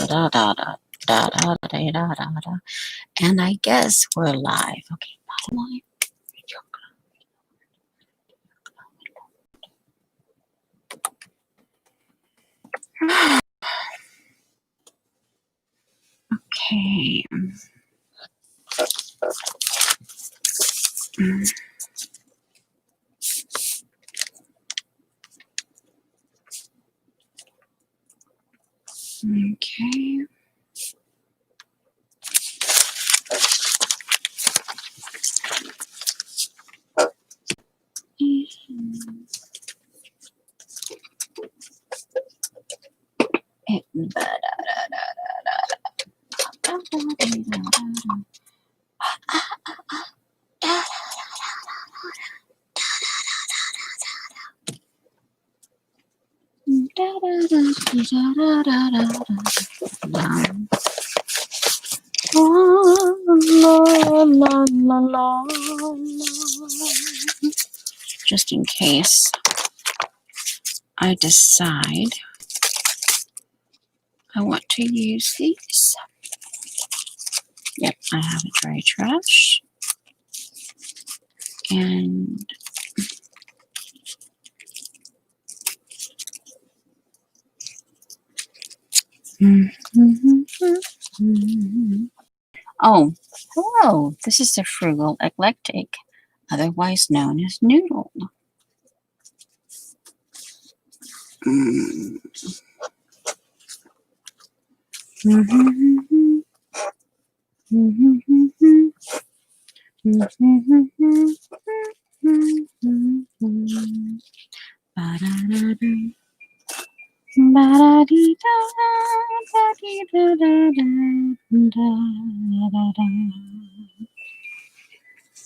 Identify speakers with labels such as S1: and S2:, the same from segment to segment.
S1: da da da da da da da da da da. And I guess we're live. Okay, bottom line. Okay. Okay. Just in case I decide I want to use these. Yep, I have a dry trash. And oh, hello. This is the frugal eclectic, otherwise known as Noodle.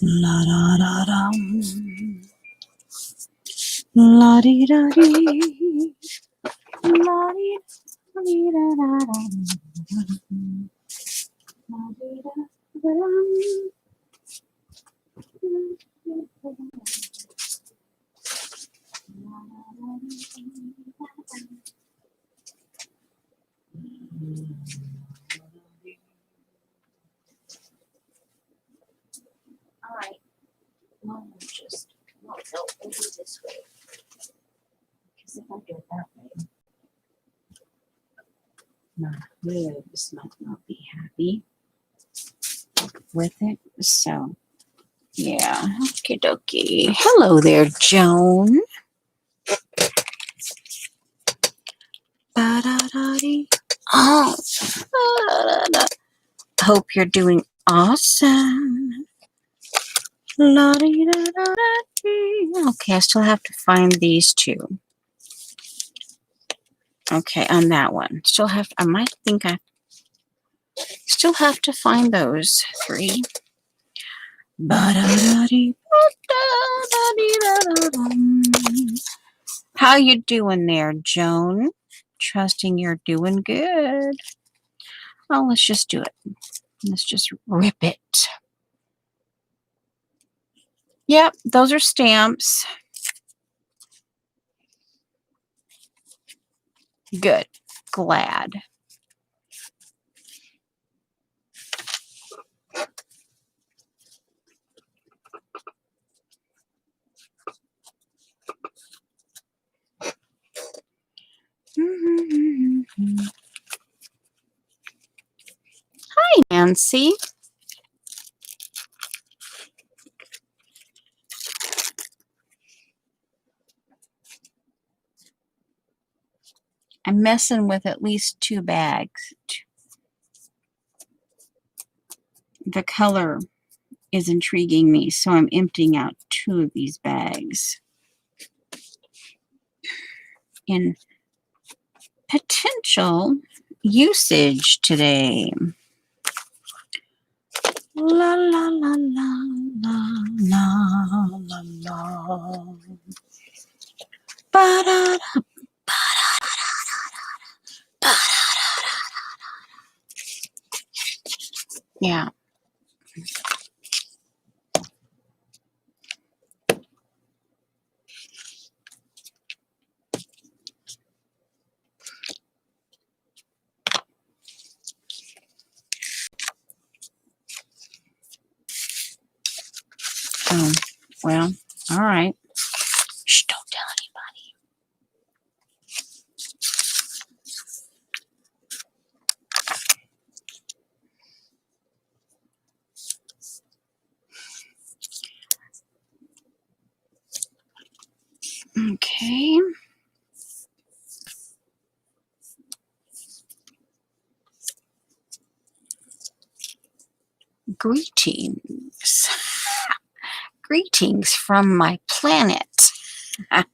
S1: La da da da, la di da di, la di da da da, la di da da. All right. Well, we'll go over this way. Because if I do it that way, my ribs might not be happy with it. So, yeah. Okie dokie. Hello there, Joan. Ba-da-da-dee. Oh. Ba-da-da-da. Hope you're doing awesome. La-dee-da-da-da-dee. Okay, I still have to find these two. Okay, on that one. I might think I still have to find those three. Ba-da-da-dee. How you doing there, Joan? Trusting you're doing good. Oh, let's just do it. Let's just rip it. Yep, those are stamps. Good. Glad. Hi, Nancy. I'm messing with at least 2 bags. The color is intriguing me, so I'm emptying out 2 of these bags in potential usage today. La la la la la la la la. Ba-da-da, ba-da-da-da-da-da. Yeah. Oh, well, all right. Shh, don't tell anybody. Okay. Greetings. Greetings from my planet. I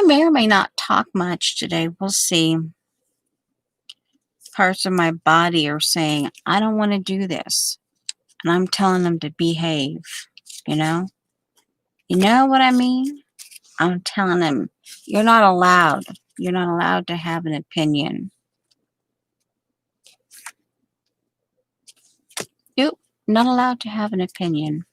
S1: may or may not talk much today. We'll see. Parts of my body are saying, I don't want to do this. And I'm telling them to behave. You know? You know what I mean? I'm telling them, you're not allowed. You're not allowed to have an opinion. Nope, not allowed to have an opinion.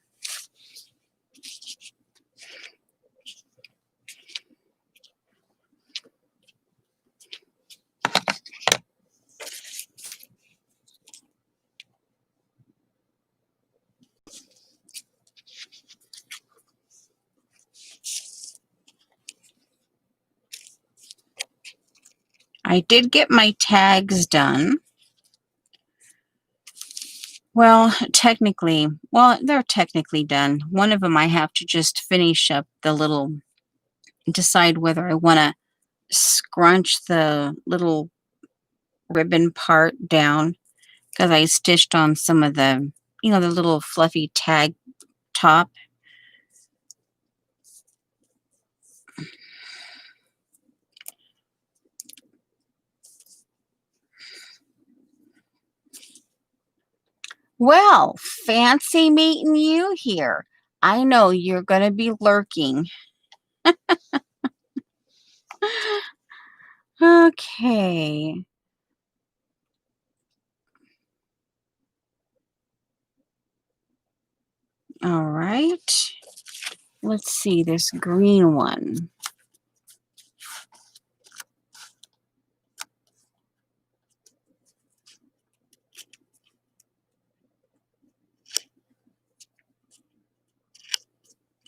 S1: I did get my tags done. Well, they're technically done. One of them I have to just finish up decide whether I want to scrunch the little ribbon part down because I stitched on some of the little fluffy tag top. Well, fancy meeting you here. I know you're going to be lurking. Okay. All right. Let's see this green one.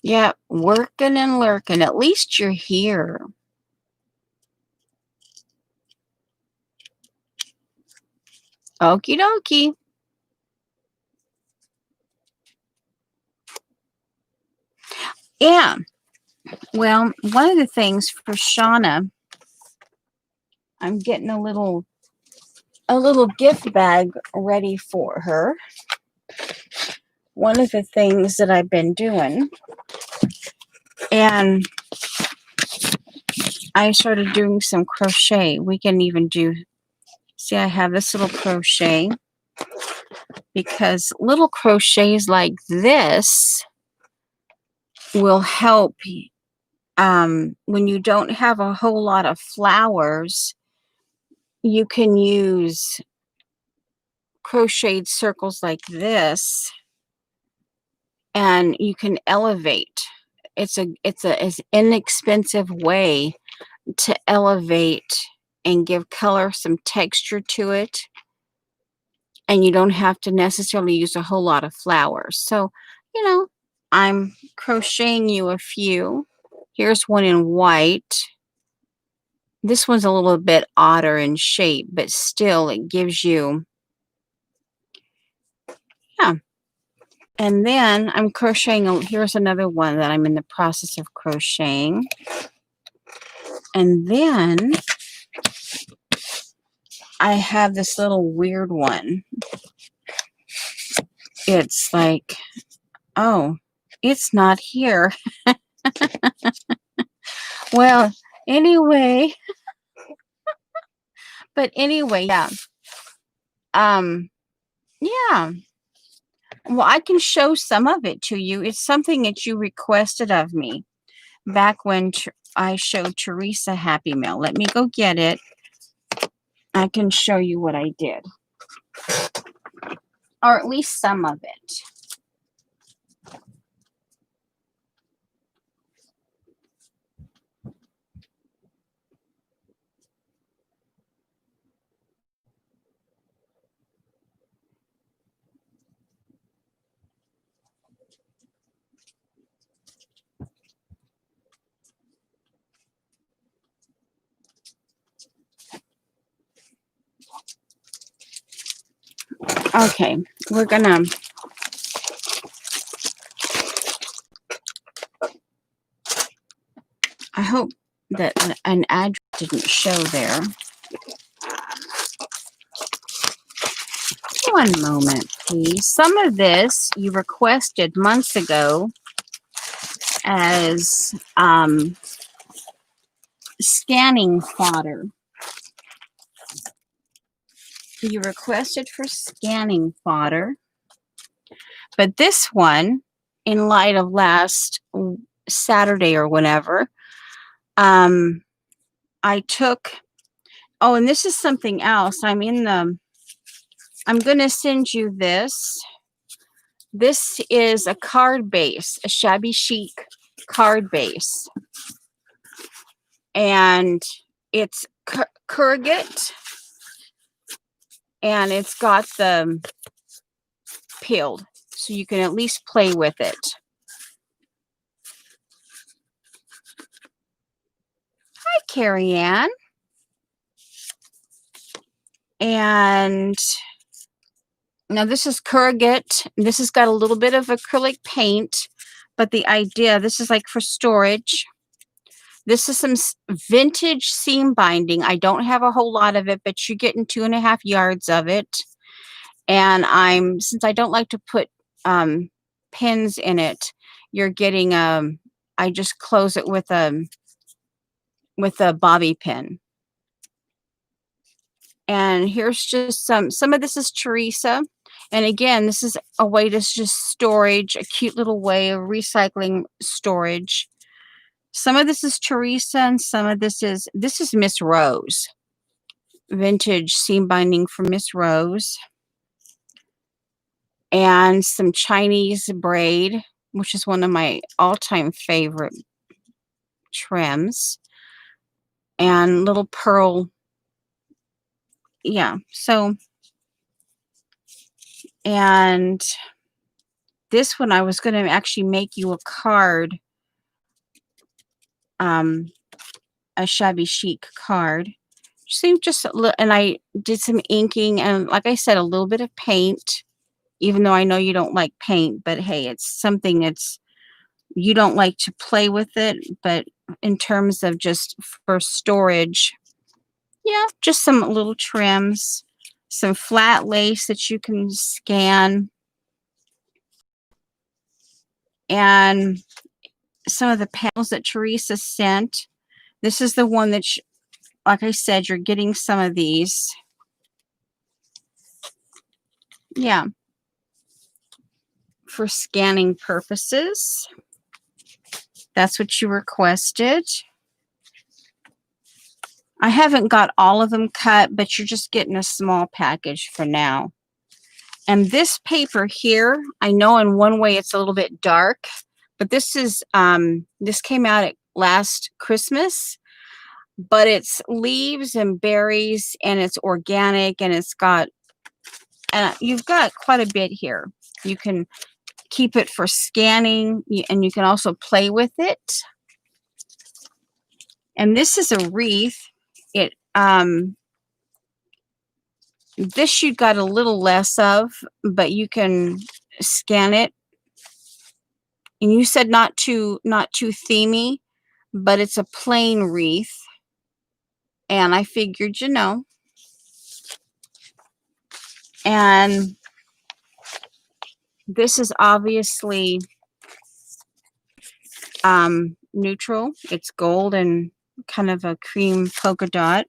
S1: Yeah, working and lurking. At least you're here. Okie dokie. Yeah. Well, one of the things for Shauna, I'm getting a little gift bag ready for her. One of the things that I've been doing, and I started doing some crochet. We can even see, I have this little crochet because little crochets like this will help when you don't have a whole lot of flowers. You can use crocheted circles like this and you can elevate. It's an inexpensive way to elevate and give color, some texture to it, and you don't have to necessarily use a whole lot of flowers. So, I'm crocheting you a few. Here's one in white. This one's a little bit odder in shape, but still it gives you, yeah. And then I'm crocheting, here's another one that I'm in the process of crocheting. And then I have this little weird one. It's like, oh, it's not here. Well, anyway, yeah. Yeah. Well, I can show some of it to you. It's something that you requested of me back when I showed Teresa Happy Mail. Let me go get it. I can show you what I did. Or at least some of it. Okay, we're gonna, I hope that an address didn't show there. One moment, please. Some of this you requested months ago as scanning fodder. You requested for scanning fodder. But this one, in light of last Saturday or whenever, I took, oh, and this is something else. I'm going to send you this. This is a card base, a shabby chic card base. And it's corrugate. And it's got the peeled, so you can at least play with it. Hi, Carrie Ann. And now this is corrugate. This has got a little bit of acrylic paint, but the idea, this is like for storage. This is some vintage seam binding. I don't have a whole lot of it, but you're getting 2.5 yards of it. And since I don't like to put pins in it, you're getting I just close it with a bobby pin. And here's just some of this is Teresa. And again, this is a way to just storage, a cute little way of recycling storage. Some of this is Teresa, and some of this is Miss Rose. Vintage seam binding from Miss Rose. And some Chinese braid, which is one of my all-time favorite trims. And little pearl. Yeah, so, and this one I was going to actually make you a card, a shabby chic card. Just a little, and I did some inking and, like I said, a little bit of paint, even though I know you don't like paint, but hey, it's something that's, you don't like to play with it, but in terms of just for storage, yeah, just some little trims, some flat lace that you can scan, and some of the panels that Teresa sent. This is the one that, like I said, you're getting some of these. Yeah. For scanning purposes. That's what you requested. I haven't got all of them cut, but you're just getting a small package for now. And this paper here, I know in one way it's a little bit dark, but this is this came out at last Christmas, but it's leaves and berries, and it's organic, and it's got, and you've got quite a bit here. You can keep it for scanning, and you can also play with it. And this is a wreath. It this you got a little less of, but you can scan it. And you said not too themey, but it's a plain wreath. And I figured, you know. And this is obviously neutral. It's gold and kind of a cream polka dot.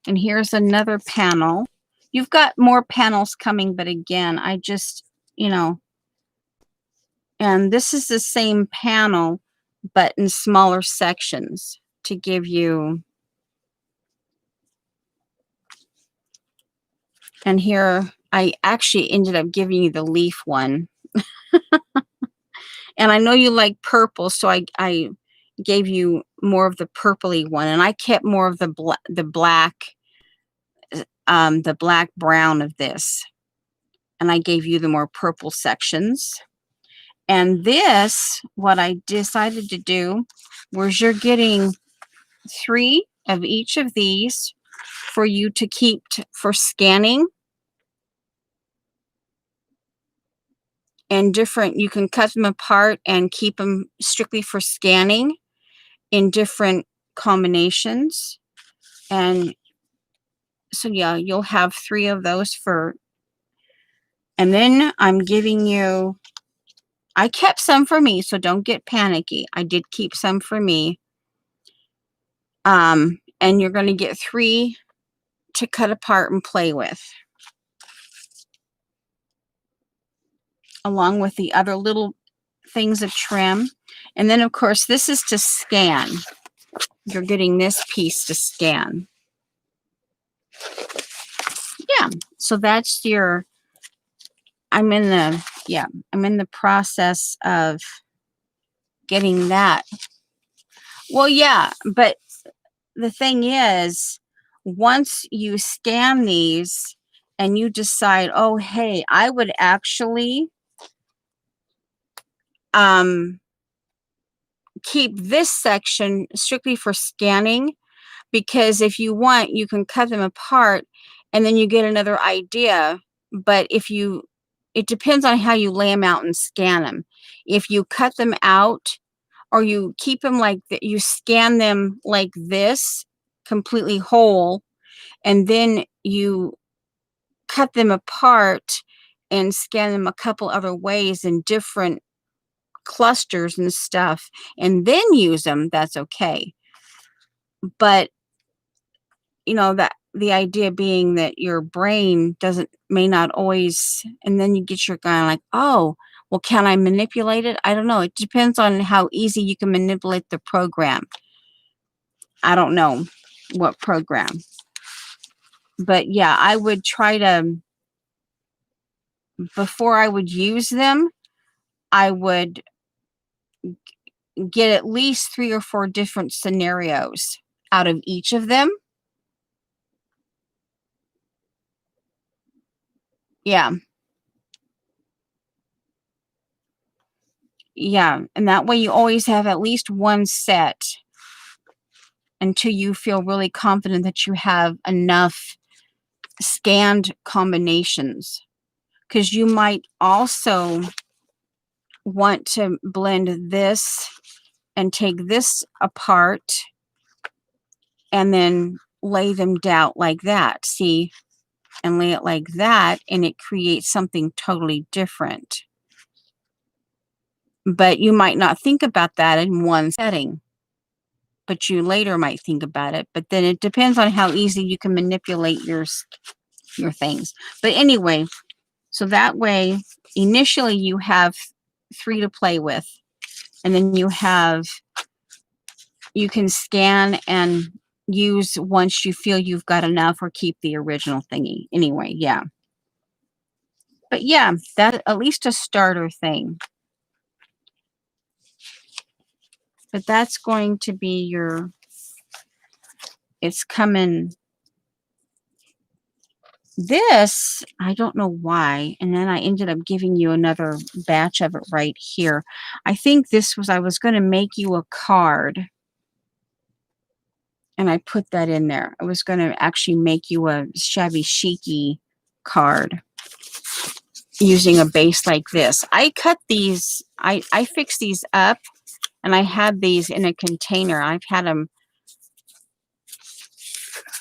S1: And here's another panel. You've got more panels coming, but again, I just, you know, and this is the same panel, but in smaller sections to give you. And here, I actually ended up giving you the leaf one. And I know you like purple, so I gave you more of the purpley one, and I kept more of the black brown of this, and I gave you the more purple sections. And this, what I decided to do was, you're getting 3 of each of these for you to keep for scanning. And different, you can cut them apart and keep them strictly for scanning in different combinations. And so yeah, you'll have 3 of those for, and then I'm giving you, I kept some for me, so don't get panicky. I did keep some for me. And you're going to get 3 to cut apart and play with, along with the other little things of trim. And then of course this is to scan. You're getting this piece to scan. Yeah, so that's your, I'm in the process of getting that. Well, yeah, but the thing is, once you scan these and you decide, oh, hey, I would actually keep this section strictly for scanning, because if you want, you can cut them apart and then you get another idea. But if you, it depends on how you lay them out and scan them. If you cut them out, or you keep them like that, you scan them like this, completely whole, and then you cut them apart and scan them a couple other ways in different clusters and stuff, and then use them, that's okay. But you know, that the idea being that your brain may not always, and then you get your guy like, oh, well, can I manipulate it? I don't know. It depends on how easy you can manipulate the program. I don't know what program. But yeah, I would try to, before I would use them, I would get at least 3 or 4 different scenarios out of each of them. Yeah. Yeah. And that way you always have at least one set until you feel really confident that you have enough scanned combinations. Because you might also want to blend this and take this apart and then lay them down like that. See? And lay it like that, and it creates something totally different. But you might not think about that in one setting, but you later might think about it. But then it depends on how easy you can manipulate your things. But anyway, so that way, initially you have 3 to play with, and then you can scan and use once you feel you've got enough, or keep the original thingy. Anyway, yeah. But yeah, that's at least a starter thing. But that's going to be your, it's coming. This, I don't know why. And then I ended up giving you another batch of it right here. I think this was, I was going to make you a card. And I put that in there. I was going to actually make you a shabby chic-y card using a base like this. I cut these, I fixed these up, and I had these in a container. I've had them,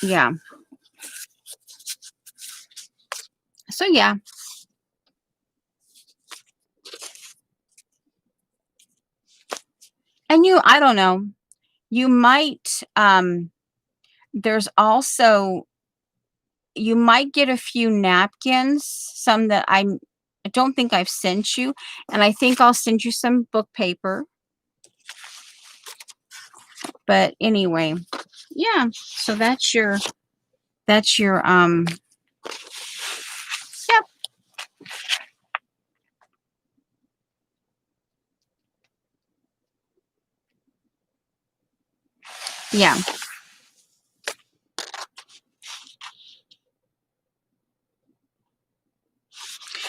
S1: yeah. So yeah. And you, I don't know, you might, there's also, you might get a few napkins, some that I don't think I've sent you, and I think I'll send you some book paper. But anyway, yeah, so that's your, yep. Yeah.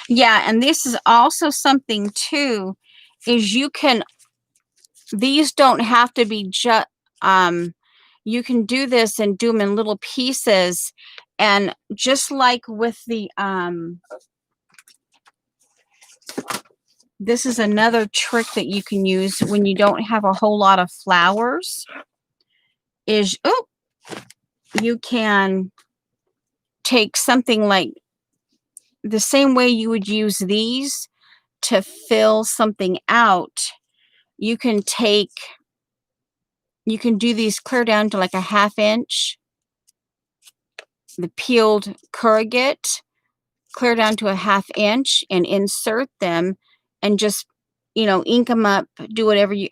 S1: Yeah, and this is also something too, is you can, these don't have to be just, you can do this and do them in little pieces. And just like with the, this is another trick that you can use when you don't have a whole lot of flowers is, oh, you can take something like the same way you would use these to fill something out. You can do these clear down to like a 1/2 inch, the peeled corrugate, clear down to a 1/2 inch and insert them and just, ink them up, do whatever you,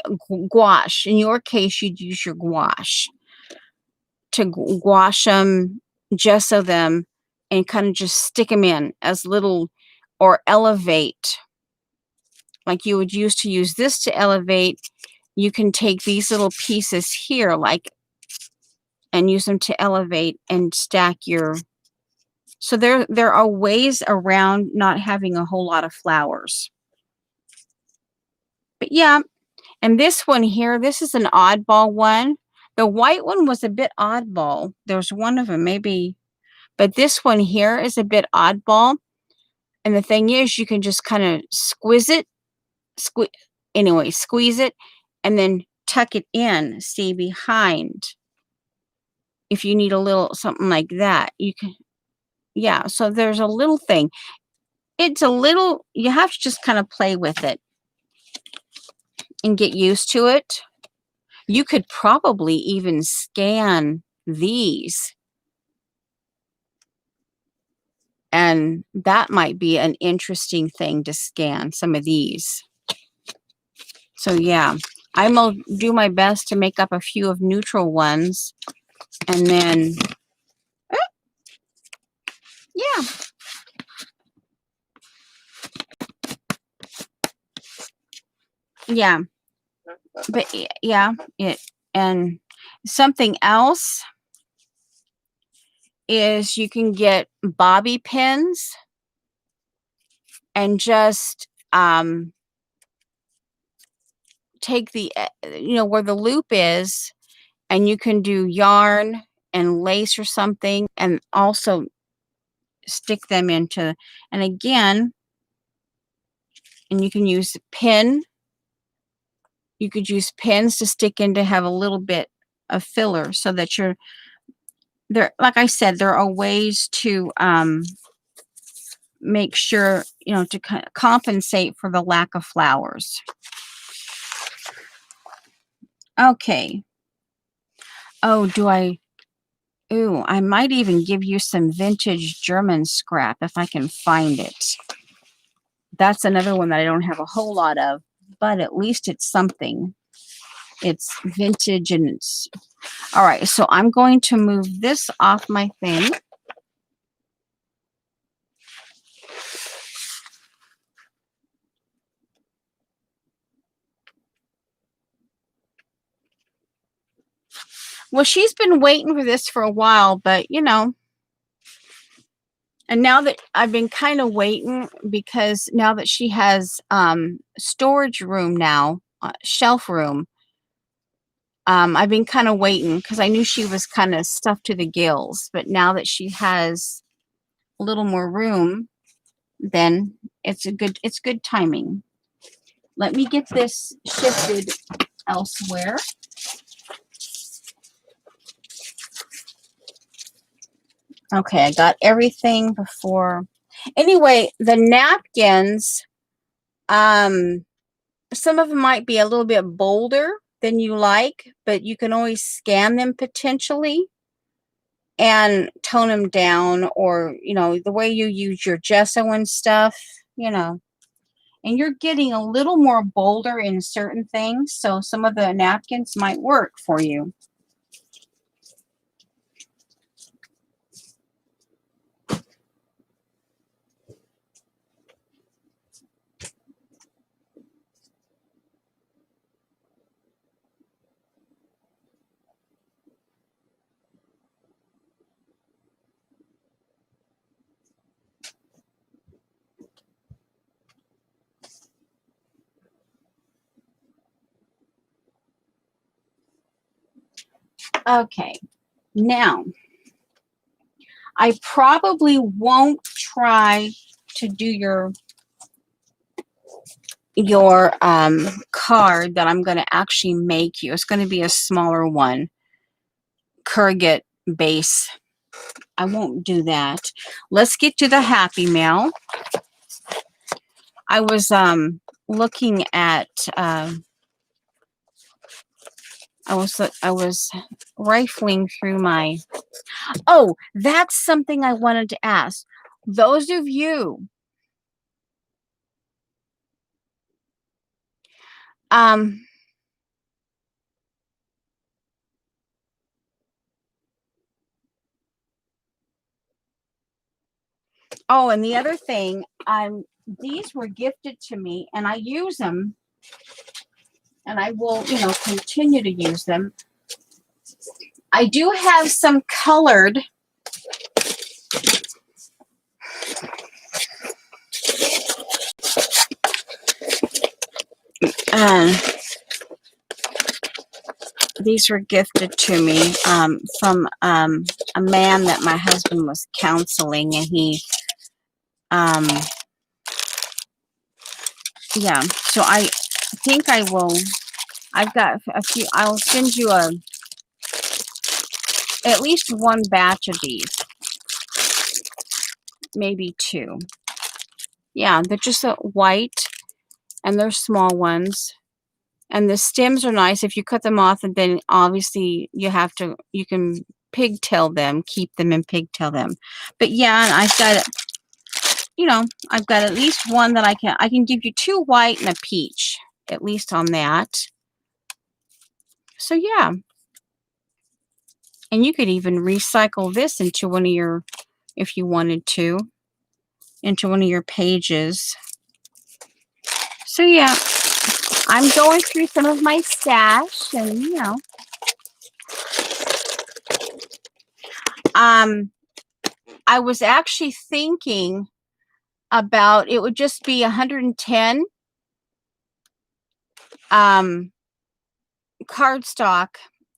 S1: gouache. In your case, you'd use your gouache to gouache them, gesso them, and kind of just stick them in as little, or elevate. Like you would use this to elevate, you can take these little pieces here, like, and use them to elevate and stack your, so there are ways around not having a whole lot of flowers. But yeah, and this one here, this is an oddball one. The white one was a bit oddball. There's one of them, maybe, but this one here is a bit oddball. And the thing is, you can just kind of squeeze it, squeeze it, and then tuck it in, see, behind. If you need a little something like that, you can, yeah. So there's a little thing. It's a little, you have to just kind of play with it and get used to it. You could probably even scan these, and that might be an interesting thing to scan some of these. So yeah, I'm gonna do my best to make up a few of neutral ones, and then yeah, yeah, but yeah, it, and something else is you can get bobby pins and just take the, where the loop is, and you can do yarn and lace or something, and also stick them into, and again, and you can use pin. You could use pins to stick in to have a little bit of filler, so that you're there. Like I said, there are ways to make sure, to compensate for the lack of flowers. Okay. Oh, ooh, I might even give you some vintage German scrap if I can find it. That's another one that I don't have a whole lot of, but at least it's something. It's vintage, and it's all right. So I'm going to move this off my thing. Well, she's been waiting for this for a while, but and now that I've been kind of waiting, because now that she has storage room now, shelf room, I've been kind of waiting because I knew she was kind of stuffed to the gills. But now that she has a little more room, then it's good timing. Let me get this shifted elsewhere. Okay, I got everything before. Anyway, the napkins, some of them might be a little bit bolder than you like, but you can always scan them potentially and tone them down, or, the way you use your gesso and stuff, and you're getting a little more bolder in certain things. So some of the napkins might work for you. Okay, now I probably won't try to do your card that I'm going to actually make you. It's going to be a smaller one, Kurgat base. I won't do that. Let's get to the Happy Mail. I was looking at I was rifling through my. Oh, that's something I wanted to ask. Those of you um oh, and the other thing, these were gifted to me and I use them and I will, continue to use them. I do have some colored uh, these were gifted to me from a man that my husband was counseling, and he yeah, so I think I will. I've got a few. I'll send you at least one batch of these, maybe two. Yeah, they're just white, and they're small ones. And the stems are nice. If you cut them off, and then obviously you can pigtail them, keep them and pigtail them. But yeah, and I've got at least one that I can give you two white and a peach, at least on that. So yeah. And you could even recycle this into one of your, if you wanted to, into one of your pages. So yeah, I'm going through some of my stash, and I was actually thinking about it would just be 110 cardstock,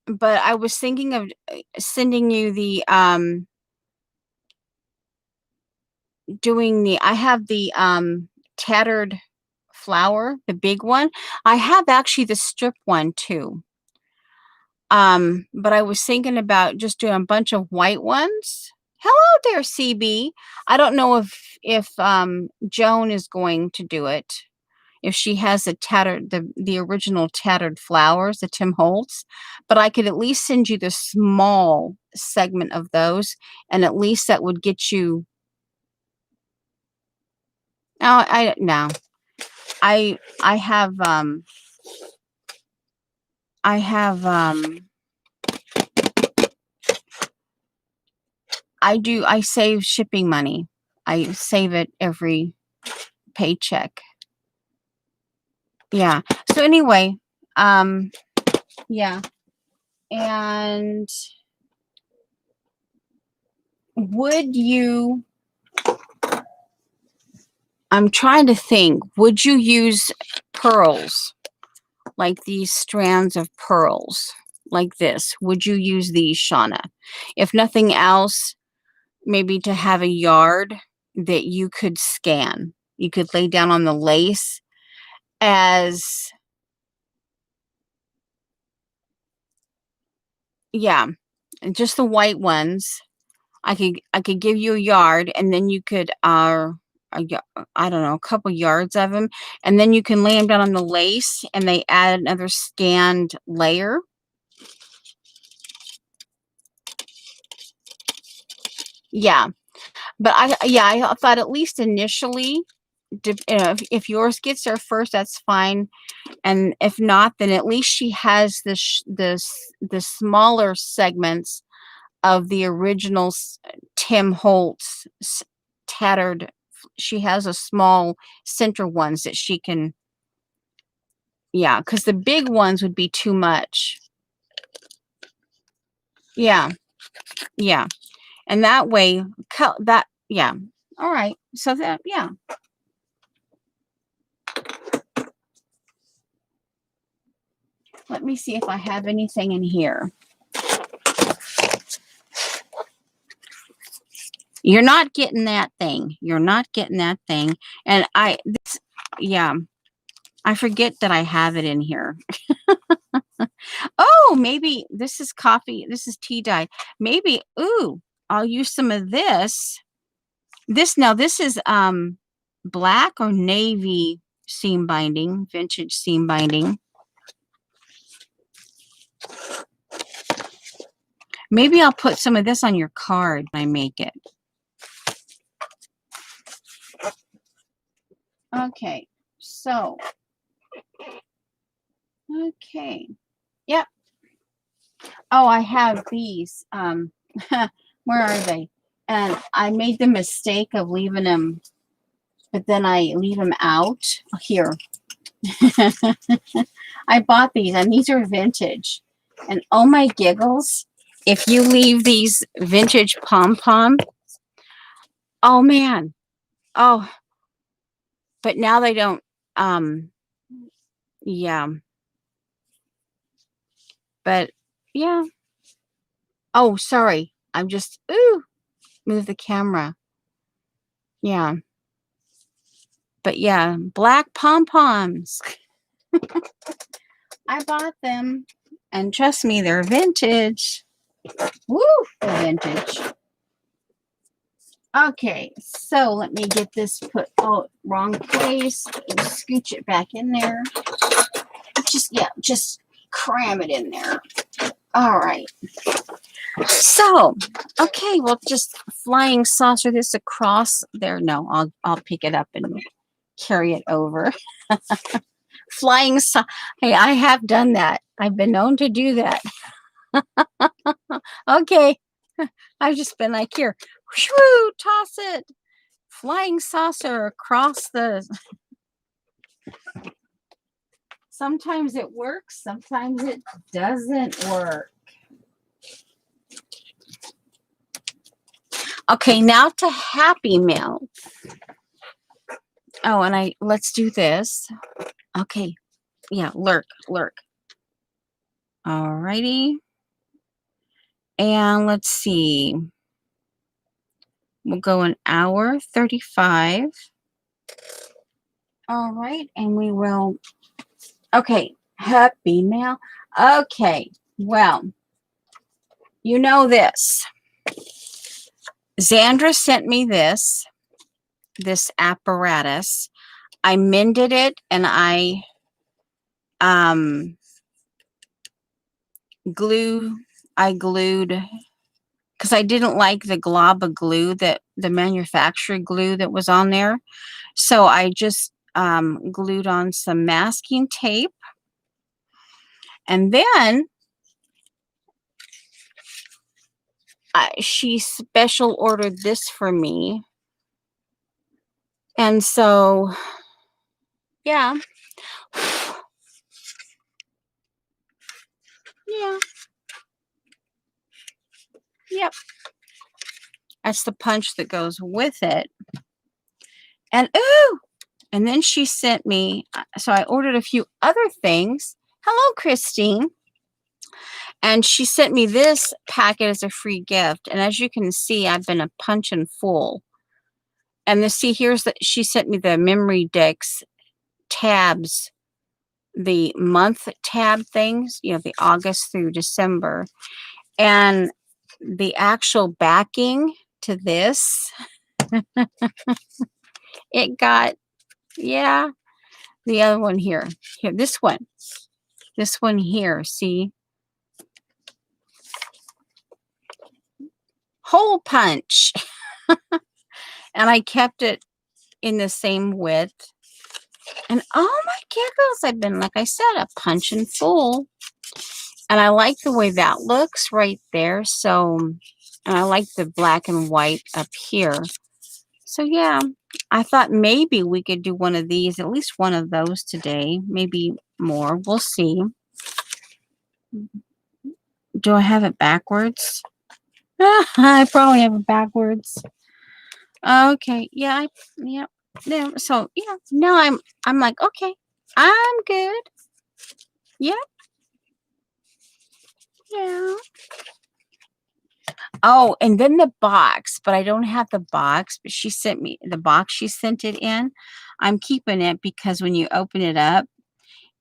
S1: but I was thinking of sending you the I have the tattered flower, the big one. I have actually the strip one too. But I was thinking about just doing a bunch of white ones. Hello there, CB. I don't know if Joan is going to do it. If she has the original tattered flowers, the Tim Holtz, but I could at least send you the small segment of those, and at least that would get you. No, I have I save shipping money. I save it every paycheck. Yeah. So anyway, yeah. And would you, I'm trying to think, would you use pearls, like these strands of pearls like this? Would you use these, Shauna? If nothing else, maybe to have a yard that you could scan. You could lay down on the lace as, yeah, just the white ones. I could give you a yard, and then you could I don't know, a couple yards of them, and then you can lay them down on the lace, and they add another scanned layer. Yeah, but I thought at least initially, if yours gets there first, that's fine, and if not, then at least she has the smaller segments of the original Tim Holtz tattered. She has a small center ones that she can, yeah, because the big ones would be too much. Yeah, yeah, and that way, that, yeah. All right, so that, yeah. Let me see if I have anything in here. You're not getting that thing. You're not getting that thing. And yeah, I forget that I have it in here. Oh, maybe this is coffee. This is tea dye. Maybe, ooh, I'll use some of this. This is black or navy seam binding, vintage seam binding. Maybe I'll put some of this on your card when I make it. Okay, so, okay, yep. Oh, I have these. Where are they? And I made the mistake of leaving them, but then I leave them out. Here. I bought these, and these are vintage. And oh my giggles, if you leave these vintage pom-pom, oh man. Oh, but now they don't, yeah. But yeah. Oh, sorry. I'm just, move the camera. Yeah. But yeah, black pom-poms. I bought them. And trust me, they're vintage. Woo, they're vintage. Okay, so let me get this put, oh, wrong place. Scooch it back in there. Just cram it in there. All right. So, okay, we'll just flying saucer this across there. No, I'll pick it up and carry it over. Flying saucer. Hey, I have done that. I've been known to do that. Okay. I've just been like, here, whoo, toss it. Flying saucer across the... Sometimes it works, sometimes it doesn't work. Okay, now to Happy Mail. Oh, and let's do this. Okay, yeah, lurk. Alrighty. And let's see. We'll go an hour 35. All right, and we will... Okay, Happy Mail. Okay, well, you know this. Xandra sent me this apparatus. I mended it and I glued, because I didn't like the glob of glue, that the manufacturer glue that was on there. So I just glued on some masking tape. And then she special ordered this for me. And so, yeah. Yeah. Yep. That's the punch that goes with it. And ooh! And then she sent me, so I ordered a few other things. Hello, Christine. And she sent me this packet as a free gift. And as you can see, I've been a punching full. And she sent me the memory decks tabs, the month tab things, the August through December. And the actual backing to this, it got, yeah, the other one here, this one here, see? Hole punch. And I kept it in the same width. And oh my giggles, I've been, like I said, a punching full. And I like the way that looks right there. So, and I like the black and white up here. So yeah, I thought maybe we could do one of these, at least one of those today. Maybe more. We'll see. Do I have it backwards? I probably have it backwards. Okay. Yeah. Yeah. So yeah. Now I'm like, okay, I'm good. Yep. Yeah. Oh, and then the box, but I don't have the box, but she sent me the box she sent it in. I'm keeping it because when you open it up,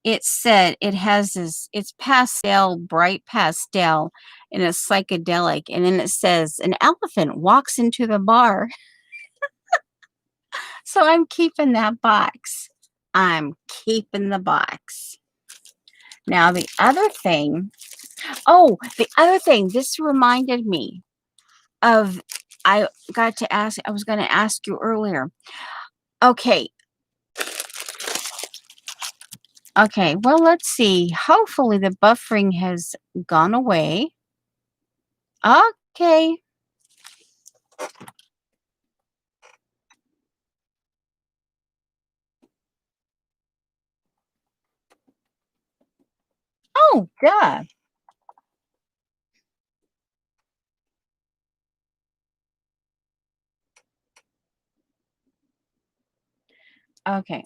S1: it said it has this, it's pastel, bright pastel, and it's psychedelic. And then it says an elephant walks into the bar. So I'm keeping that box. I'm keeping the box. Now, the other thing, oh, the other thing, this reminded me of, I got to ask, I was going to ask you earlier. Okay. Okay. Well, let's see. Hopefully the buffering has gone away. Okay. Oh, duh. Okay.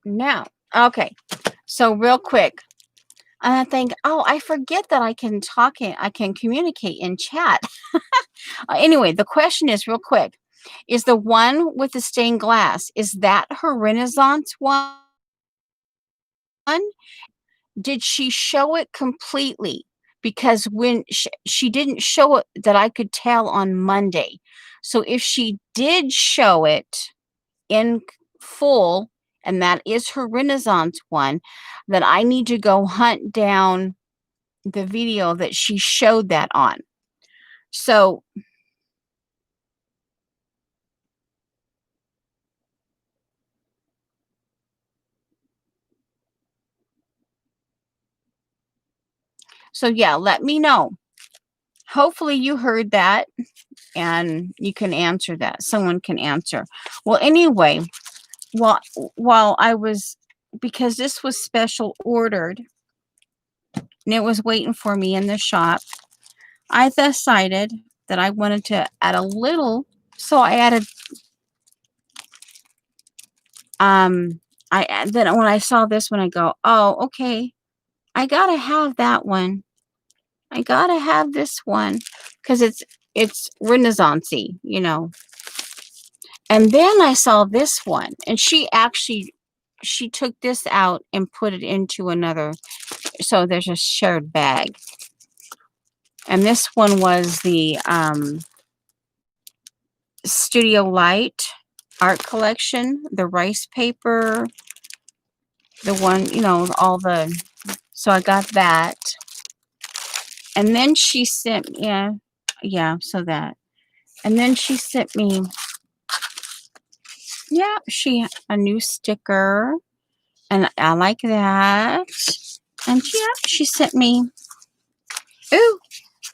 S1: Now, okay. So real quick, and I think, oh, I forget that I can talk in, I can communicate in chat. Anyway, the question is real quick. Is the one with the stained glass, is that her Renaissance one? Did she show it completely? Because when she didn't show it that I could tell on Monday. So if she did show it in full, and that is her Renaissance one, then I need to go hunt down the video that she showed that on. So, so yeah, let me know. Hopefully you heard that and you can answer that. Someone can answer. Well, anyway, while while I was, because this was special ordered and it was waiting for me in the shop, I decided that I wanted to add a little, so I added then when I saw this one, I go, oh, okay, I gotta have that one. I gotta have this one because it's Renaissance-y, you know. And then I saw this one, and she took this out and put it into another. So there's a shared bag, and this one was the Studio Light art collection, the rice paper, the one, you know, all the. So I got that, and then she sent, yeah, so that, and then she sent me, yeah, she a new sticker, and I like that, and yeah, she sent me, ooh,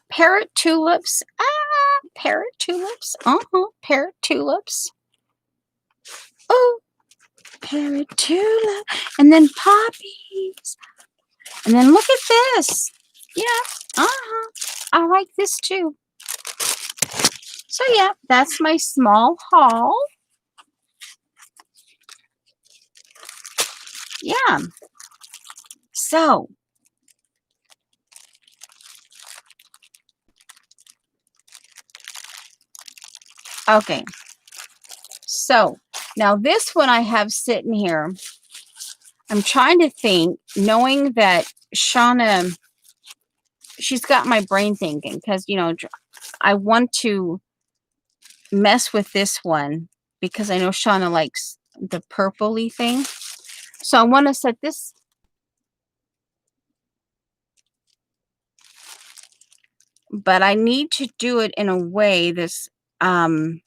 S1: parrot tulips, parrot tulips, parrot tulips, oh, parrot tulip, and then poppies, and then look at this, yeah, I like this too. So yeah, that's my small haul. Yeah. So, okay. So, now this one I have sitting here. I'm trying to think, knowing that Shauna, she's got my brain thinking because, you know, I want to mess with this one because I know Shauna likes the purpley thing. So I want to set this, but I need to do it in a way that's, I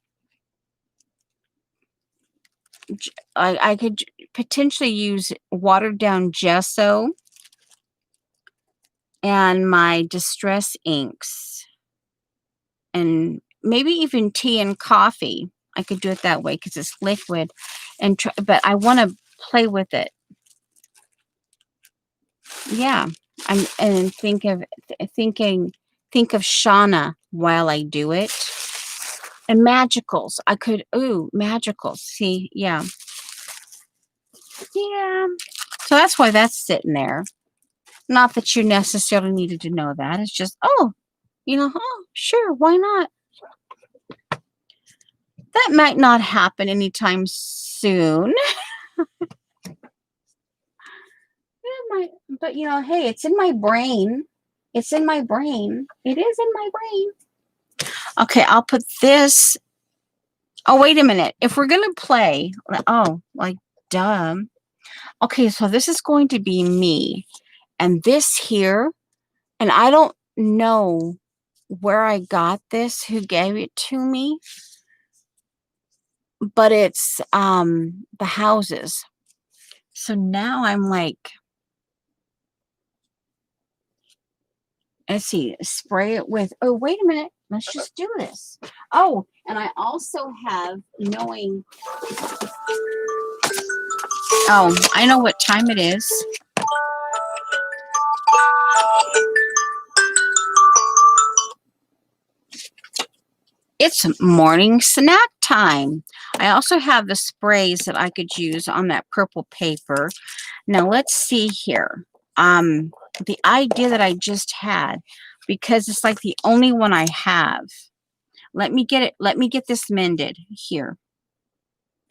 S1: could potentially use watered down gesso and my distress inks and maybe even tea and coffee. I could do it that way because it's liquid, and but I want to play with it. Yeah, and think of Shauna while I do it. And magicals. I could, ooh, magicals. See, yeah. Yeah. So that's why that's sitting there. Not that you necessarily needed to know that. It's just, oh, You know, oh, sure, why not? That might not happen anytime soon. It might, but you know, hey, it's in my brain. It's in my brain. It is in my brain. Okay, I'll put this. Oh, wait a minute. If we're going to play, oh, like, duh. Okay, so this is going to be me. And this here, and I don't know where I got this, who gave it to me, but it's the houses. So now I'm like, let's see, spray it with, oh, wait a minute. Let's just do this. Oh, and I also have knowing, oh, I know what time it is. It's morning snack time. I also have the sprays that I could use on that purple paper. Now let's see here. The idea that I just had, because it's like the only one I have. Let me get it. Let me get this mended here.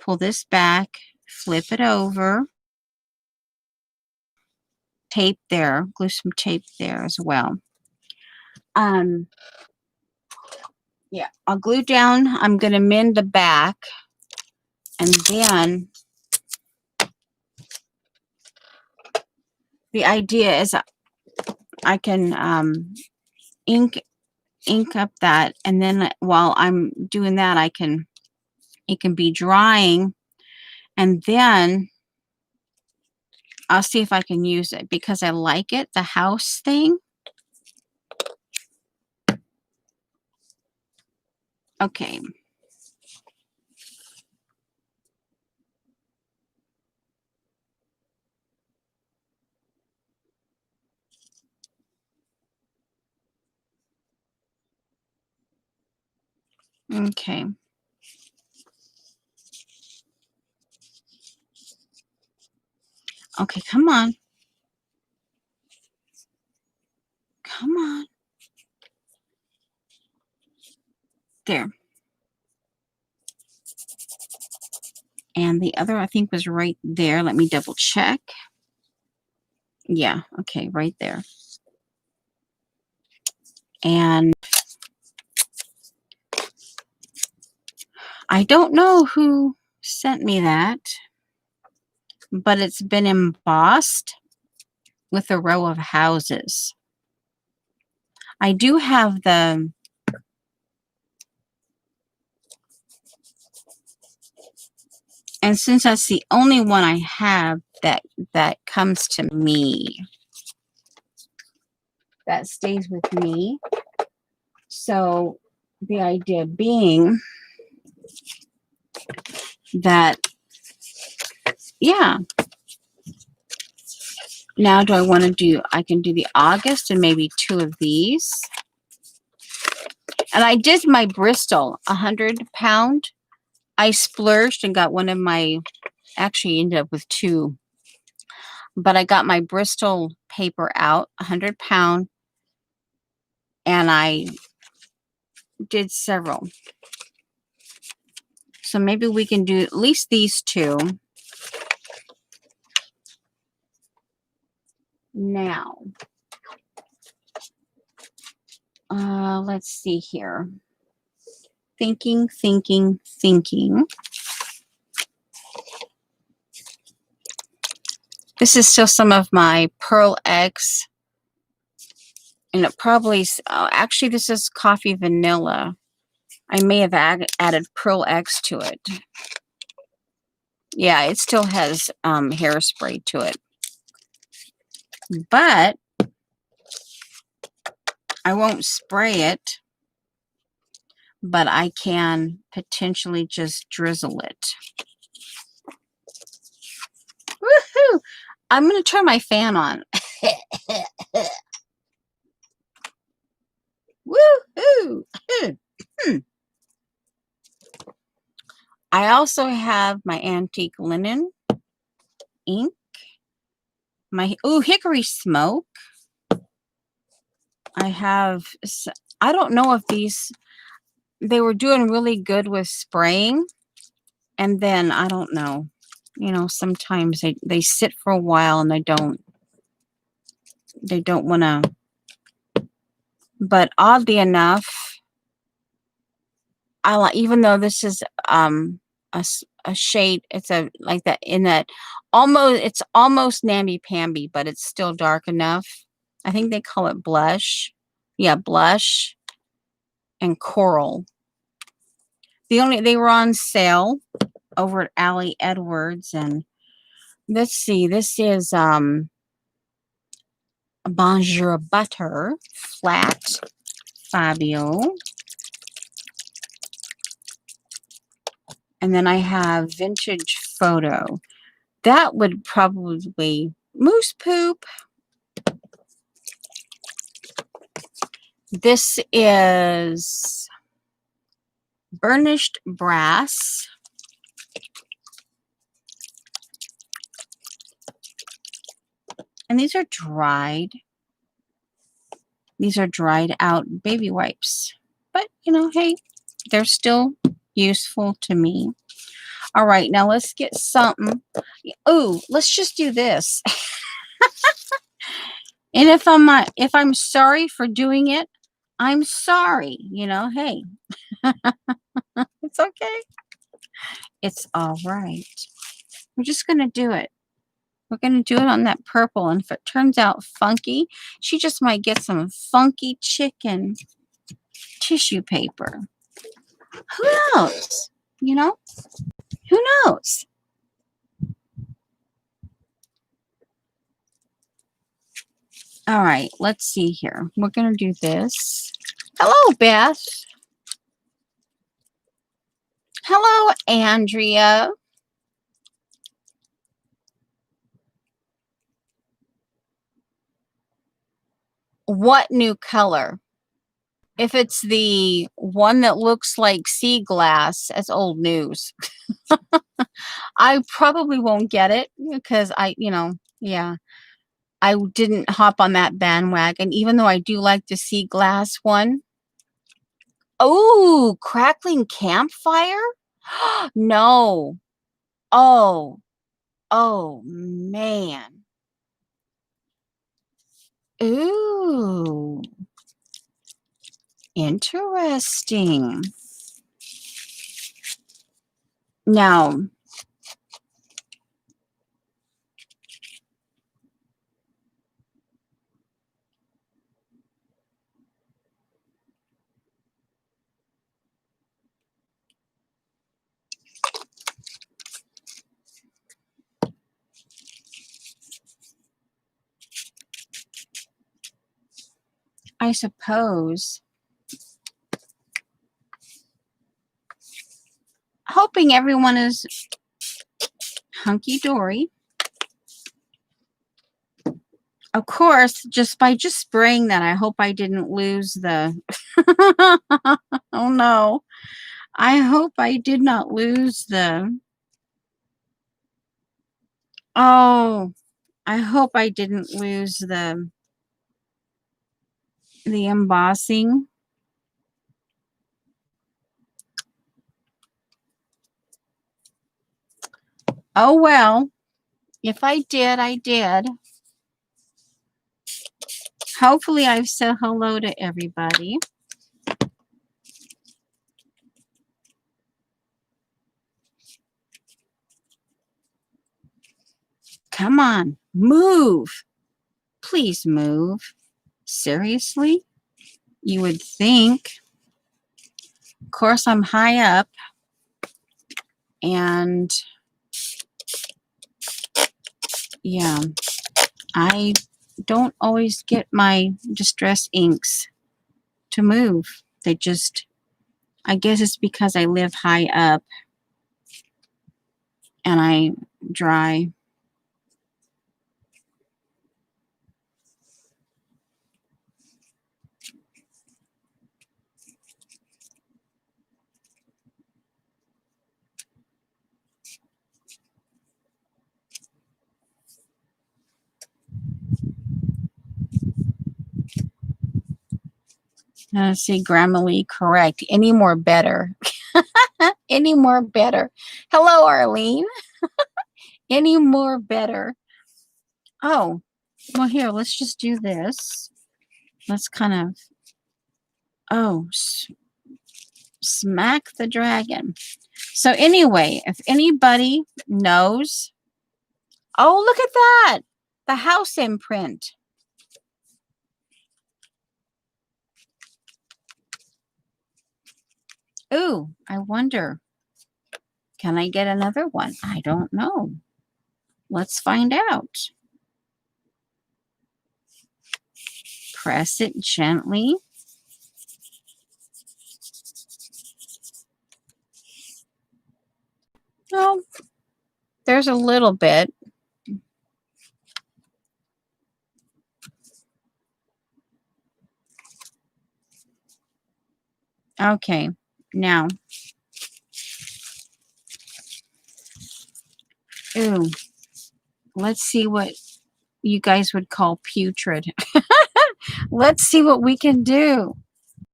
S1: Pull this back, flip it over. Tape there. Glue some tape there as well. Yeah, I'll glue down. I'm going to mend the back, and then the idea is I can ink up that, and then while I'm doing that, it can be drying, and then I'll see if I can use it because I like it, the house thing. Okay. Okay. Okay, come on. Come on. There. And the other, I think, was right there. Let me double check. Yeah, okay, right there. And I don't know who sent me that, but it's been embossed with a row of houses. I do have the and since that's the only one I have that comes to me, that stays with me. So the idea being that, yeah. Now do I want to do, I can do the August and maybe 2 of these. And I did my Bristol 100-pound. I splurged and got one of my, actually ended up with 2. But I got my Bristol paper out, 100-pound, and I did several. So maybe we can do at least these 2. Now, let's see here. Thinking. This is still some of my Pearl Eggs. And it probably, actually this is coffee vanilla. I may have added Pearl Eggs to it. Yeah, it still has hairspray to it. But I won't spray it. But I can potentially just drizzle it. Woohoo! I'm going to turn my fan on. Woohoo! I also have my antique linen ink. My hickory smoke. I have I don't know if they were doing really good with spraying, and then I don't know. You know, sometimes they sit for a while and they don't want to. But oddly enough, I like, even though this is a shade, it's a like that in that almost, it's almost namby-pamby, but it's still dark enough. I think they call it blush. Yeah, blush and coral. They were on sale over at Allie Edwards, and let's see, this is Bonjour Butter Flat Fabio. And then I have Vintage Photo. That would probably Moose Poop. This is Burnished Brass. And these are dried. These are dried out baby wipes. But, you know, hey, they're still useful to me. All right, now let's get something. Oh, let's just do this. And if I'm sorry for doing it, I'm sorry. You know, hey, it's okay. It's all right. We're just gonna do it. We're gonna do it on that purple, and if it turns out funky, she just might get some funky chicken tissue paper. Who knows? You know? Who knows? All right, let's see here. We're going to do this. Hello, Beth. Hello, Andrea. What new color? If it's the one that looks like sea glass, that's old news. I probably won't get it because yeah, I didn't hop on that bandwagon, even though I do like the sea glass one. Oh, crackling campfire? No. Oh, oh man. Ooh, interesting. Now, I suppose, hoping everyone is hunky-dory. Of course, just by spraying that, I hope I didn't lose the... Oh no. I hope I did not lose the... Oh, I hope I didn't lose the embossing. Oh well. If I did, I did. Hopefully I've said hello to everybody. Come on, move. Please move. Seriously? You would think. Of course, I'm high up. And yeah, I don't always get my distress inks to move. They just, I guess it's because I live high up and I dry. See, Grammarly correct. Any more better? Any more better? Hello, Arlene. Any more better? Oh, well, here, let's just do this. Let's kind of, oh, smack the dragon. So anyway, if anybody knows, oh, look at that. The house imprint. Ooh, I wonder, can I get another one? I don't know. Let's find out. Press it gently. Oh, there's a little bit. Okay, now, ooh, let's see what you guys would call putrid. Let's see what we can do.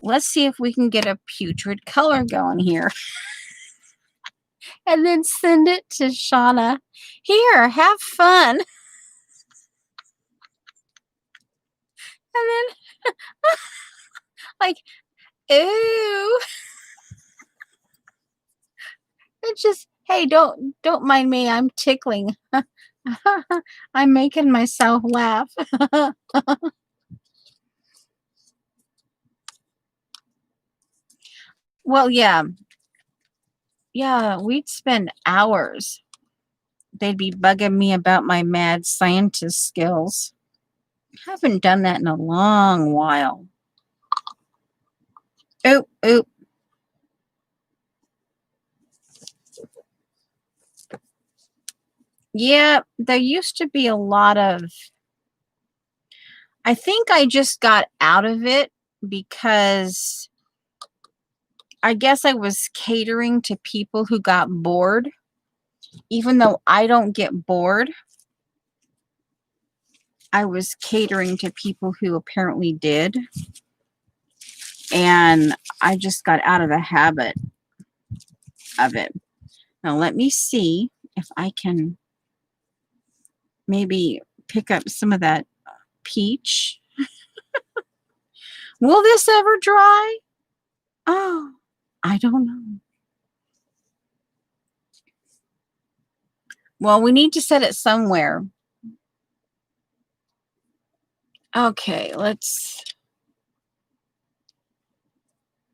S1: Let's see if we can get a putrid color going here. And then send it to Shauna. Here, have fun. And then, like, ooh. It's just, hey, don't mind me. I'm tickling. I'm making myself laugh. Well, yeah. Yeah, we'd spend hours. They'd be bugging me about my mad scientist skills. Haven't done that in a long while. Oop, oop. Yeah, there used to be a lot of, I think I just got out of it because I guess I was catering to people who got bored. Even though I don't get bored, I was catering to people who apparently did. And I just got out of the habit of it. Now let me see if I can maybe pick up some of that peach. Will this ever dry? Oh, I don't know. Well, we need to set it somewhere. Okay,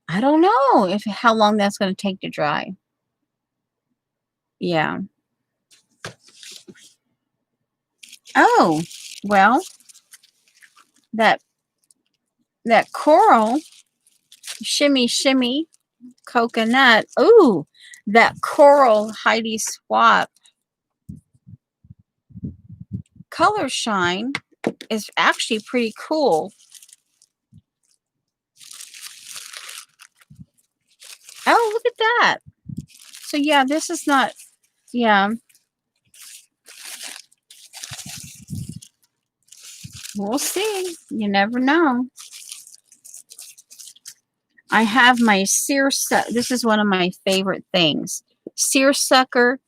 S1: I don't know how long that's going to take to dry. Yeah. Oh, well, that coral, shimmy, shimmy, coconut. Ooh, that coral Heidi Swap color shine is actually pretty cool. Oh, look at that. So yeah, this is not, yeah. We'll see. You never know. I have my seersucker. This is one of my favorite things. Seersucker,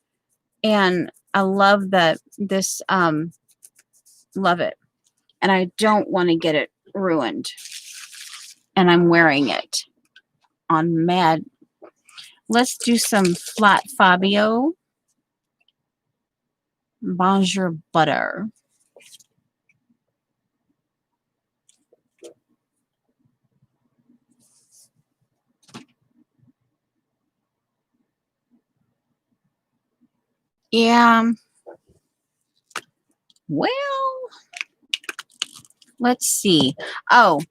S1: and I love this love it. And I don't want to get it ruined. And I'm wearing it on mad. Let's do some flat Fabio. Bonjour butter. Yeah. Well, let's see. Oh,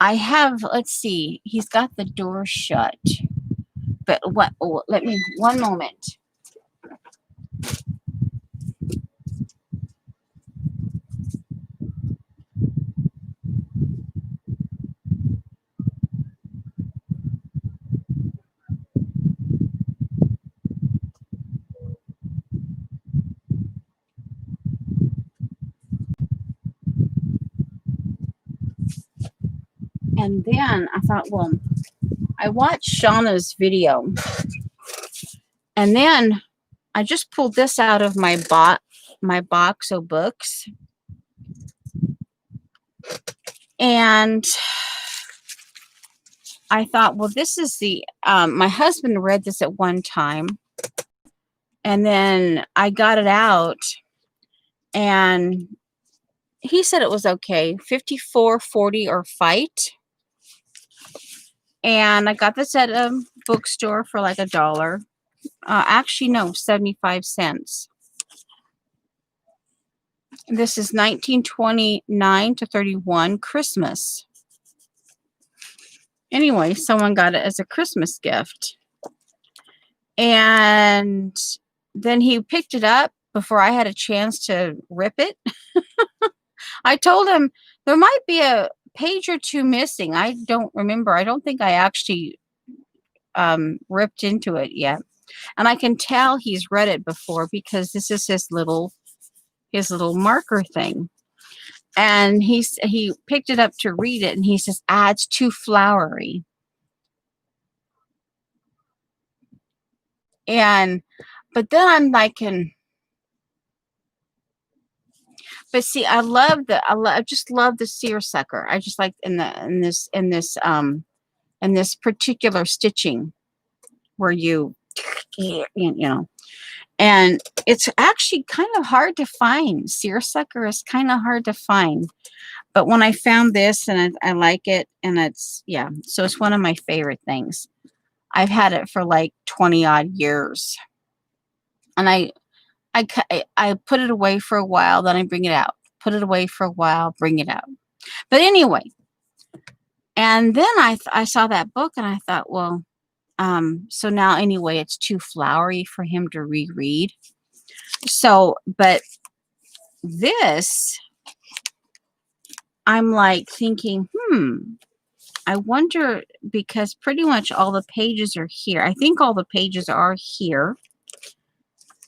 S1: I have, let's see. He's got the door shut. But what, oh, let me, one moment. And then I thought, well, I watched Shauna's video, and then I just pulled this out of my box of books, and I thought, well, this is the my husband read this at one time, and then I got it out, and he said it was okay, 54.40 or fight. And I got this at a bookstore for like $1. Actually, no, 75 cents. This is 1929 to 31 Christmas. Anyway, someone got it as a Christmas gift. And then he picked it up before I had a chance to rip it. I told him there might be a page or two missing. I don't remember. I don't think I actually ripped into it yet. And I can tell he's read it before because this is his little marker thing. And he picked it up to read it, and he says, it's too flowery. But then I'm like, but see, I just love the seersucker. I just like in this particular stitching where you know, and it's actually kind of hard to find. Seersucker is kind of hard to find. But when I found this, and I like it, and so it's one of my favorite things. I've had it for like 20 odd years, and I put it away for a while, then I bring it out. Put it away for a while, bring it out. But anyway, and then I saw that book, and I thought, well, so now anyway, it's too flowery for him to reread. So, but this, I'm like thinking, I wonder, because pretty much all the pages are here. I think all the pages are here.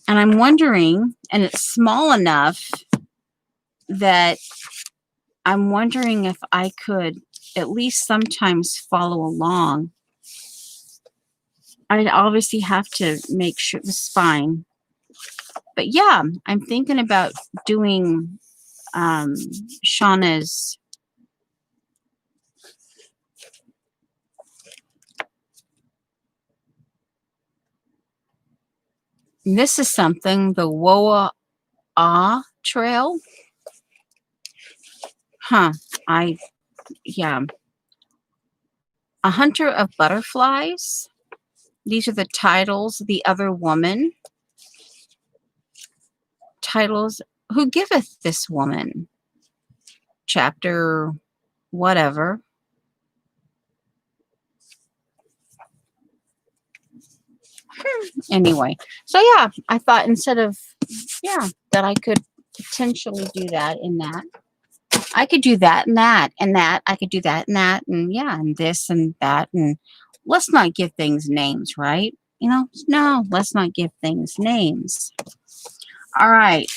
S1: And I'm wondering, and it's small enough that I'm wondering if I could at least sometimes follow along. I'd obviously have to make sure the spine. But yeah, I'm thinking about doing Shauna's this is something, the Woa Trail. Yeah. A Hunter of Butterflies. These are the titles. The Other Woman. Titles. Who Giveth This Woman? Chapter whatever. Anyway, so yeah, I thought instead of, that I could potentially do that in that. I could do that and that and that. I could do that and that and and this and that. And let's not give things names, right? No, let's not give things names. All right.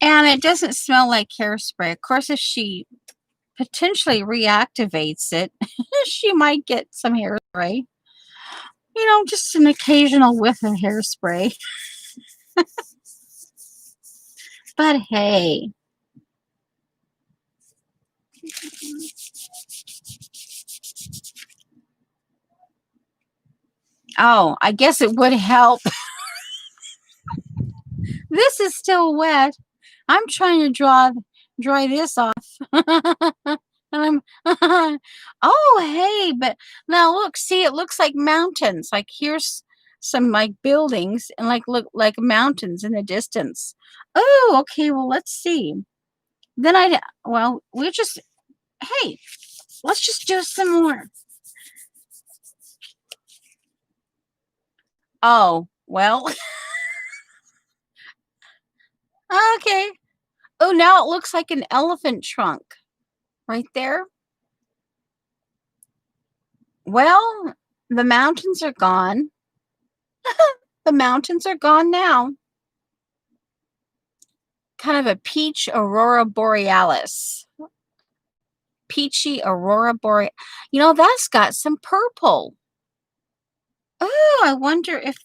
S1: And it doesn't smell like hairspray. Of course, if she potentially reactivates it, she might get some hairspray. Just an occasional whiff of hairspray. But hey. Oh, I guess it would help. This is still wet. I'm trying to dry this off. And I'm oh hey, but now look, see, it looks like mountains. Like here's some like buildings and look like mountains in the distance. Oh, okay, well let's see. Then hey, let's just do some more. Oh, well. Okay. Oh, now it looks like an elephant trunk right there. Well, the mountains are gone. The mountains are gone now. Kind of a peach aurora borealis. Peachy aurora borealis. You know, that's got some purple. Oh, I wonder if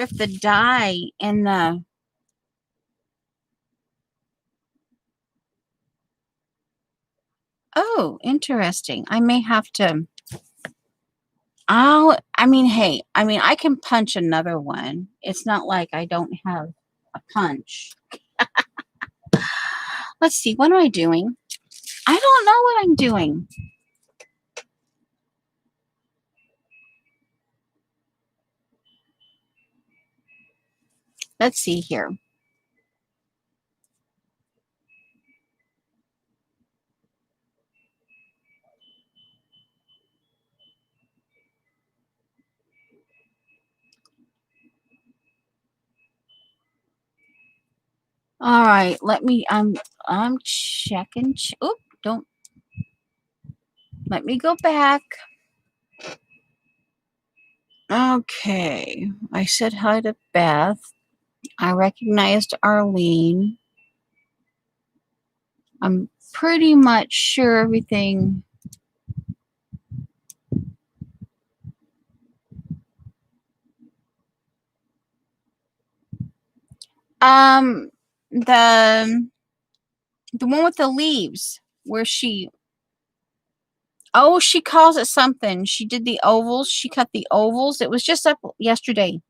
S1: the dye in the oh, interesting. I may have to I mean, hey, I can punch another one. It's not like I don't have a punch. Let's see, what am I doing? I don't know what I'm doing. Let's see here. All right, I'm checking. Oop, don't let me go back. Okay, I said hi to Beth. I recognized Arlene. I'm pretty much sure everything. Um, the one with the leaves where she. Oh, she calls it something. She did the ovals. She cut the ovals. It was just up yesterday.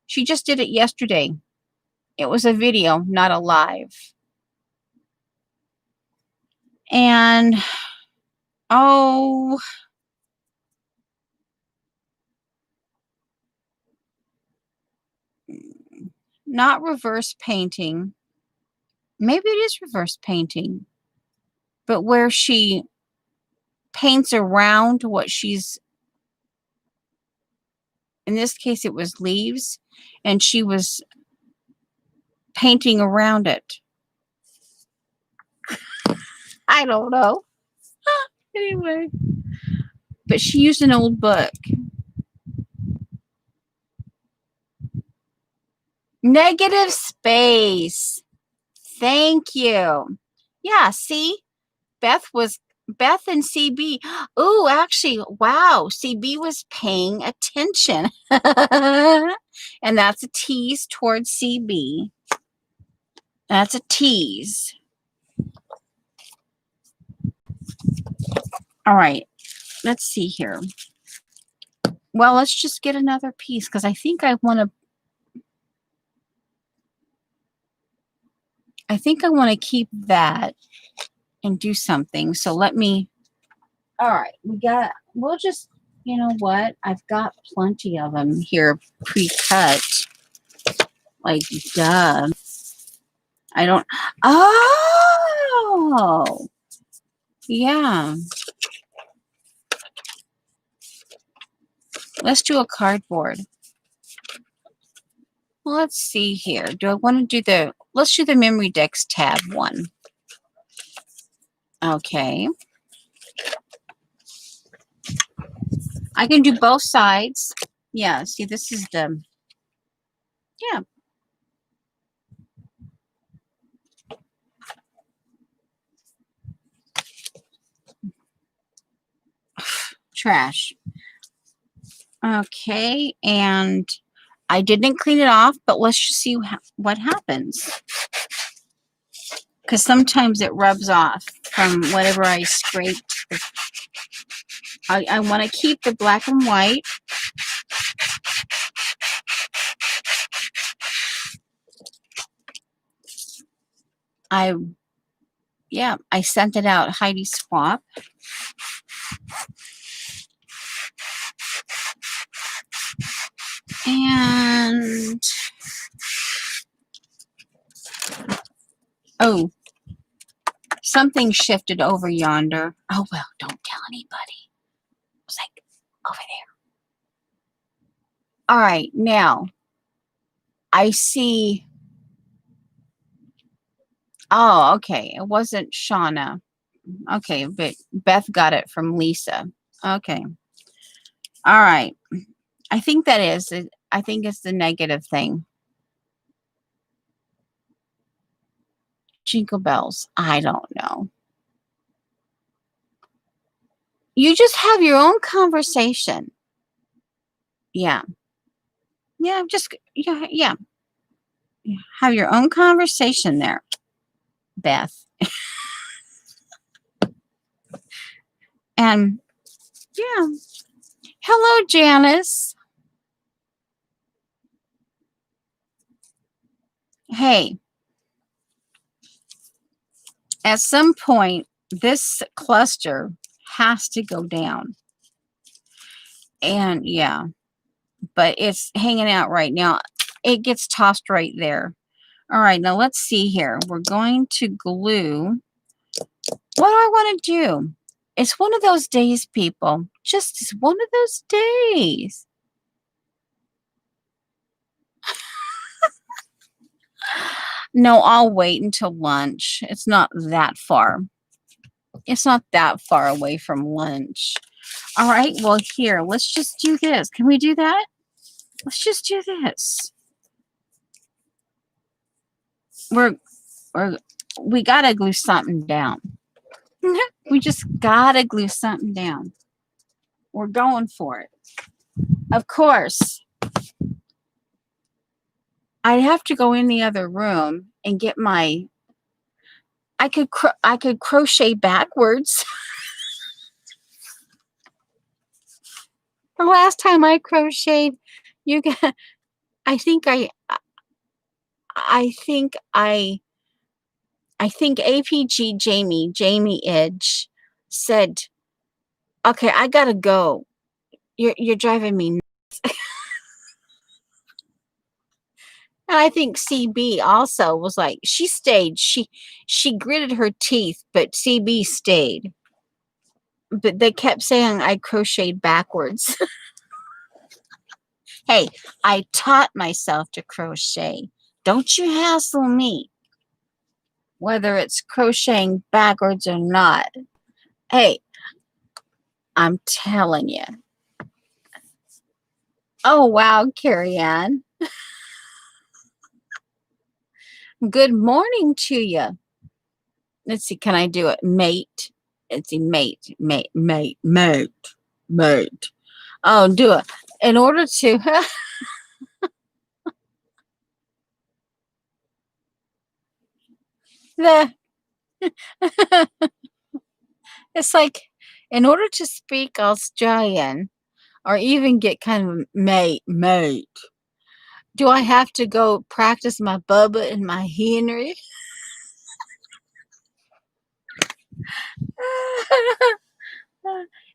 S1: She just did it yesterday. It was a video, not a live. And oh, not reverse painting. Maybe it is reverse painting, but where she paints around what she's, in this case, it was leaves, and she was painting around it. I don't know. Anyway, but she used an old book. Negative space. Thank you. Yeah, see? Beth and CB. Oh, actually, wow. CB was paying attention. And that's a tease towards CB. That's a tease. All right. Let's see here. Well, let's just get another piece because I think I want to keep that and do something. So let me. All right. We'll just, you know what? I've got plenty of them here pre-cut. Like, duh. I don't. Oh, yeah. Let's do a cardboard. Well, let's see here. Do I want to do let's do the memory decks tab one. Okay. I can do both sides. Yeah, see, this is yeah. Trash. Okay, and I didn't clean it off, but let's just see what happens. Because sometimes it rubs off from whatever I scraped. I want to keep the black and white. I sent it out Heidi Swap. And oh, something shifted over yonder. Oh, well, don't tell anybody. It was like over there. All right, now I see. Oh, okay. It wasn't Shauna. Okay, but Beth got it from Lisa. Okay. All right. I think that is. I think it's the negative thing. Jingle bells. I don't know. You just have your own conversation. Yeah. Yeah. Just, yeah. Yeah. Have your own conversation there, Beth. And yeah. Hello, Janice. Hey, at some point, this cluster has to go down. And yeah, but it's hanging out right now. It gets tossed right there. All right, now let's see here. We're going to glue. What do I want to do? It's one of those days, people. Just it's one of those days. No, I'll wait until lunch. It's not that far. It's not that far away from lunch. All right, well, here, let's just do this. Can we do that? Let's just do this. We gotta glue something down. We just gotta glue something down. We're going for it. Of course, I'd have to go in the other room and get my. I could crochet backwards. The last time I crocheted, you got. I think I. I think I. I think APG Jamie Edge said, "Okay, I gotta go. You're driving me nuts." And I think CB also was like, she stayed. She gritted her teeth, but CB stayed. But they kept saying I crocheted backwards. Hey, I taught myself to crochet. Don't you hassle me, whether it's crocheting backwards or not. Hey, I'm telling you. Oh, wow, Carrie Ann. Good morning to you. Let's see, can I do it? Mate. Let's see, mate. Oh, do it. In order to, the, it's like, in order to speak Australian or even get kind of mate, do I have to go practice my Bubba and my Henry?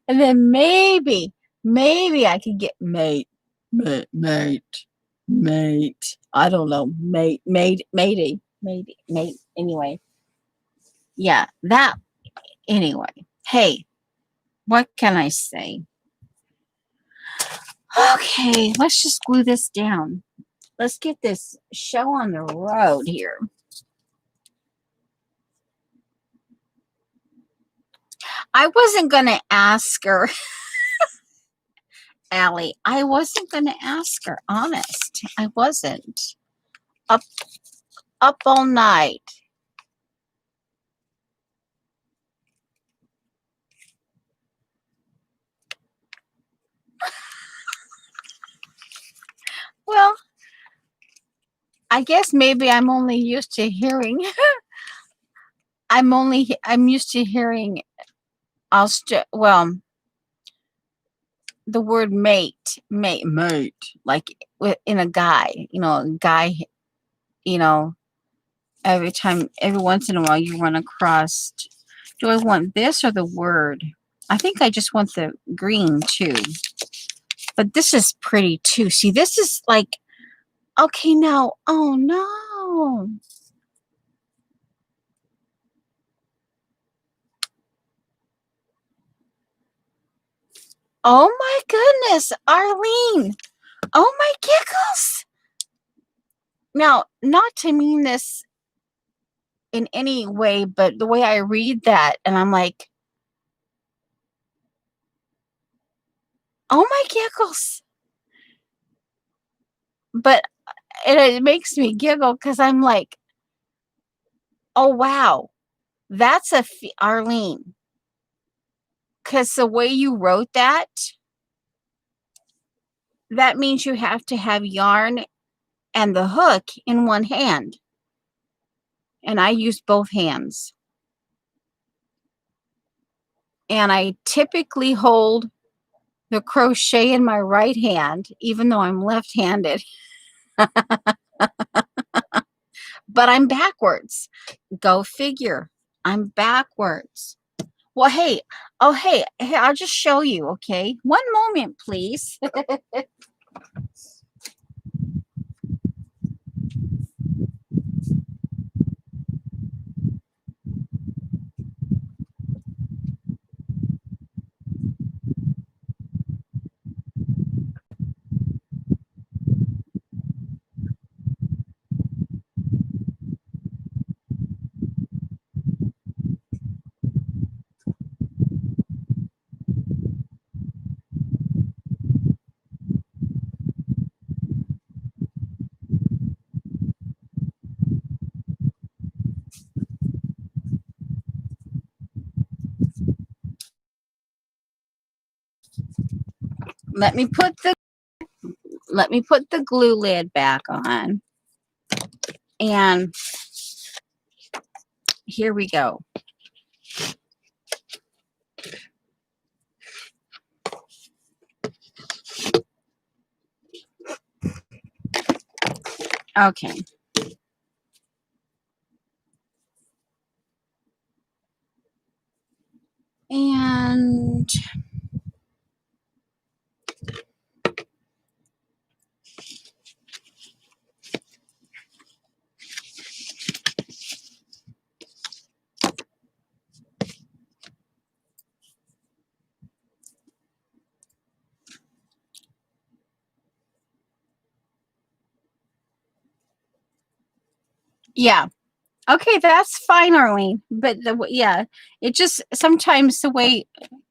S1: And then maybe I could get mate. I don't know, mate. Anyway, yeah, that, anyway. Hey, what can I say? Okay, let's just glue this down. Let's get this show on the road here. I wasn't going to ask her, Allie. I wasn't going to ask her, honest. I wasn't. Up all night. Well, I guess maybe I'm only used to hearing I'm used to hearing well, the word mate, like in a guy, you know, every once in a while you run across, do I want this or the word? I think I just want the green too. But this is pretty too. See, this is like, okay, now, oh no. Oh my goodness, Arlene. Oh my giggles. Now, not to mean this in any way, but the way I read that, and I'm like, Oh my giggles. But it makes me giggle because I'm like, oh wow, that's Arlene. Because the way you wrote that, that means you have to have yarn and the hook in one hand. And I use both hands. And I typically hold the crochet in my right hand, even though I'm left-handed. But I'm backwards. Go figure. I'm backwards. Well, hey, oh, hey, I'll just show you, okay? One moment, please. Let me put the glue lid back on. And here we go. Okay. And yeah. Okay, that's fine, Arlene. But yeah, it just sometimes the way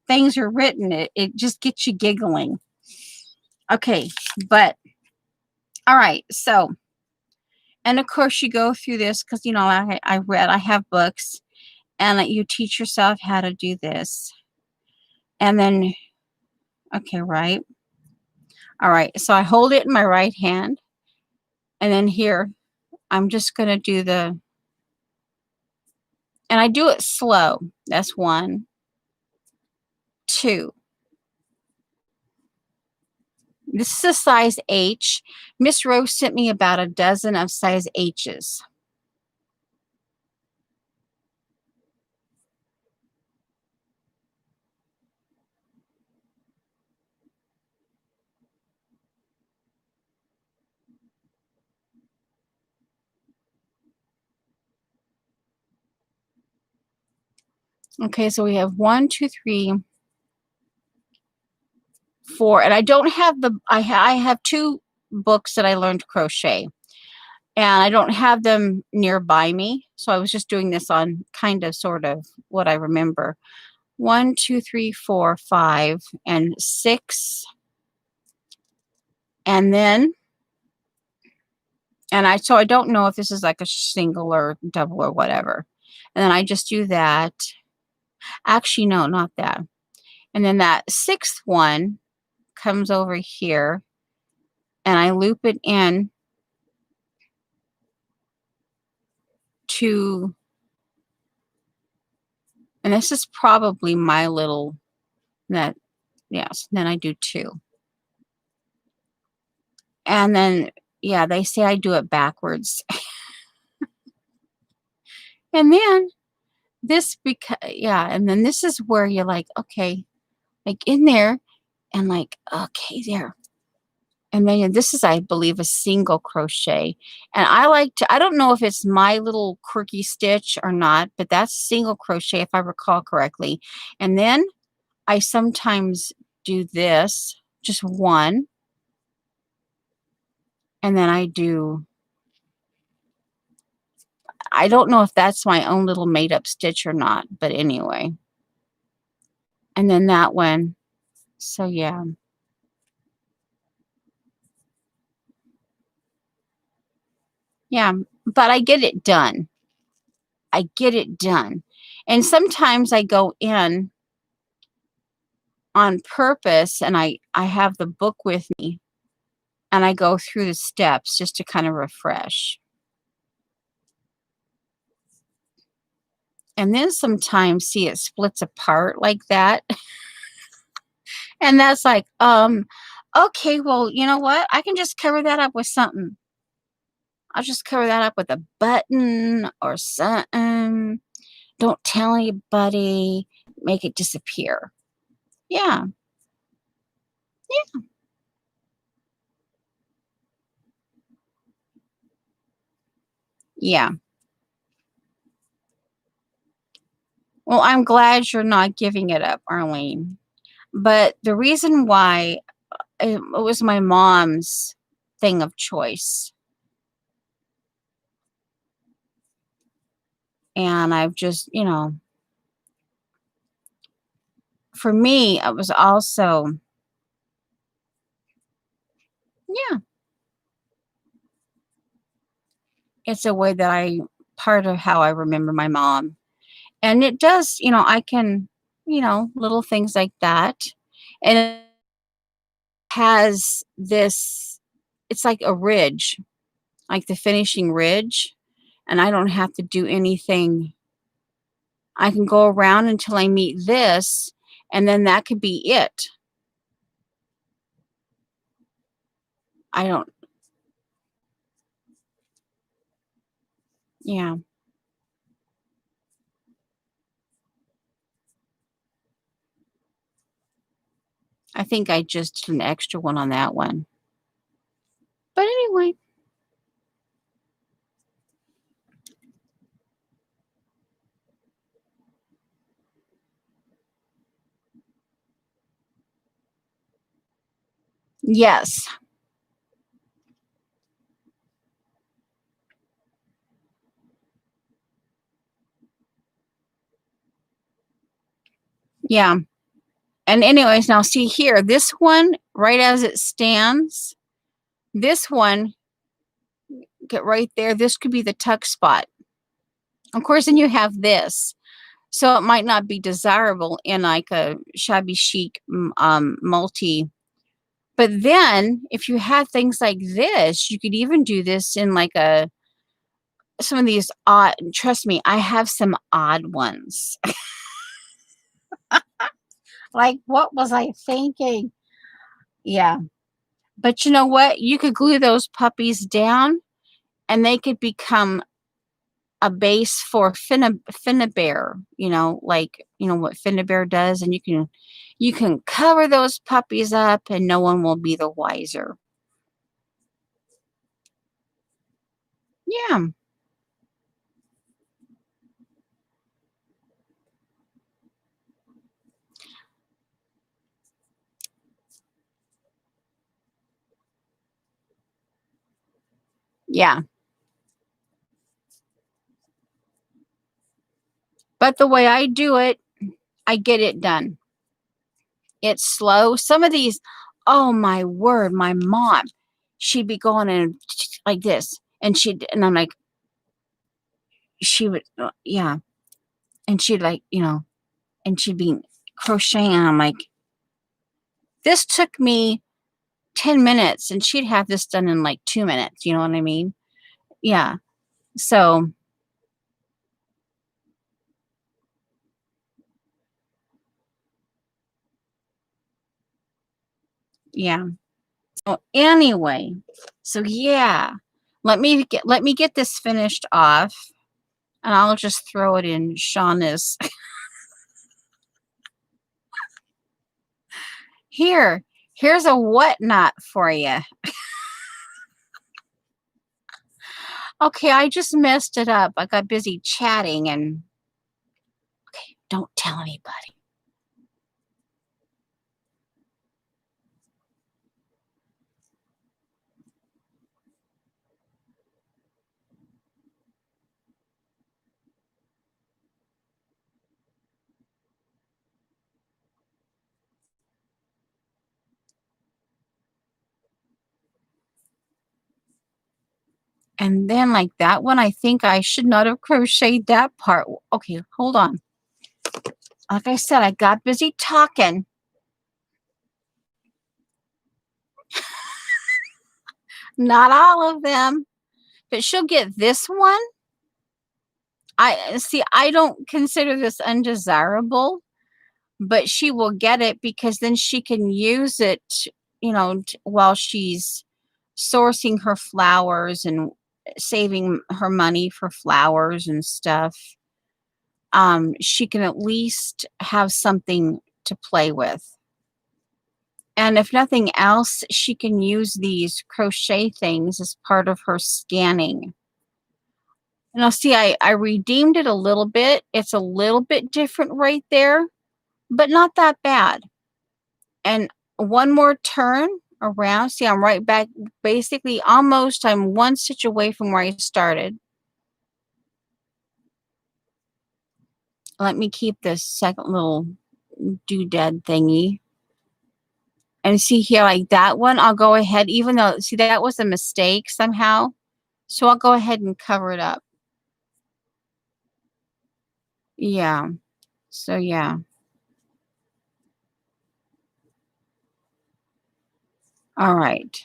S1: things are written, it just gets you giggling. Okay, but all right, so and of course you go through this because I have books and you teach yourself how to do this. And then okay, right. All right, so I hold it in my right hand, and then here I'm just gonna do and I do it slow. That's 1, 2. This is a size H. Miss Rose sent me about a dozen of size H's. Okay, so we have 1, 2, 3, 4, and I don't have I have 2 books that I learned to crochet, and I don't have them nearby me, so I was just doing this on kind of sort of what I remember. 1, 2, 3, 4, 5, and 6, and then so I don't know if this is like a single or double or whatever, and then I just do that. Actually, no, not that. And then that 6th one comes over here and I loop it in to, and this is probably my little, yes, then I do 2. And then, yeah, they say I do it backwards. And then and then this is where you're like, okay, like in there and like, okay, there. And then this is, I believe, a single crochet. And I don't know if it's my little quirky stitch or not, but that's single crochet if I recall correctly. And then I sometimes do this, just 1. And then I don't know if that's my own little made up stitch or not, but anyway. And then that one. So yeah. Yeah, but I get it done. I get it done. And sometimes I go in on purpose and I have the book with me and I go through the steps just to kind of refresh. And then sometimes see it splits apart like that. And that's like, okay, well, you know what? I can just cover that up with something. I'll just cover that up with a button or something. Don't tell anybody. Make it disappear. Yeah. Yeah. Well, I'm glad you're not giving it up, Arlene. But the reason why it was my mom's thing of choice. And I've just, for me, it was also, yeah, it's a way that part of how I remember my mom. And it does, I can, little things like that. And it has this, it's like a ridge, like the finishing ridge. And I don't have to do anything. I can go around until I meet this, and then that could be it. I don't, yeah, I think I just did an extra one on that one. But anyway, yes, yeah. And anyways, now see here, this one, right as it stands, this one, get right there, this could be the tuck spot. Of course, then you have this. So it might not be desirable in like a shabby chic multi. But then if you have things like this, you could even do this in like some of these odd, trust me, I have some odd ones. Like, what was I thinking? Yeah. But you know what? You could glue those puppies down and they could become a base for Finnabear, like, what Finnabear does. And you can cover those puppies up and no one will be the wiser. Yeah. Yeah. But the way I do it, I get it done. It's slow. Some of these, oh my word, my mom, she'd be going in like this, and I'm like, she would, yeah, and she'd like, and she'd be crocheting, and I'm like, this took me 10 minutes, and she'd have this done in like 2 minutes. You know what I mean? Yeah. So, yeah. So anyway, so yeah, let me get this finished off, and I'll just throw it in Shauna's. Here's a whatnot for you. Okay, I just messed it up. I got busy chatting and okay, don't tell anybody. And then like that one, I think I should not have crocheted that part. Okay, hold on. Like I said, I got busy talking. Not all of them, but she'll get this one. I see, I don't consider this undesirable, but she will get it because then she can use it, while she's sourcing her flowers and saving her money for flowers and stuff. She can at least have something to play with. And if nothing else, she can use these crochet things as part of her scanning. Now, see, I redeemed it a little bit. It's a little bit different right there, but not that bad. And one more turn around. See, I'm right back. Basically, almost I'm one stitch away from where I started. Let me keep this second little doodad thingy. And see here, like that one, I'll go ahead, even though, see, that was a mistake somehow. So I'll go ahead and cover it up. Yeah. So, yeah. All right.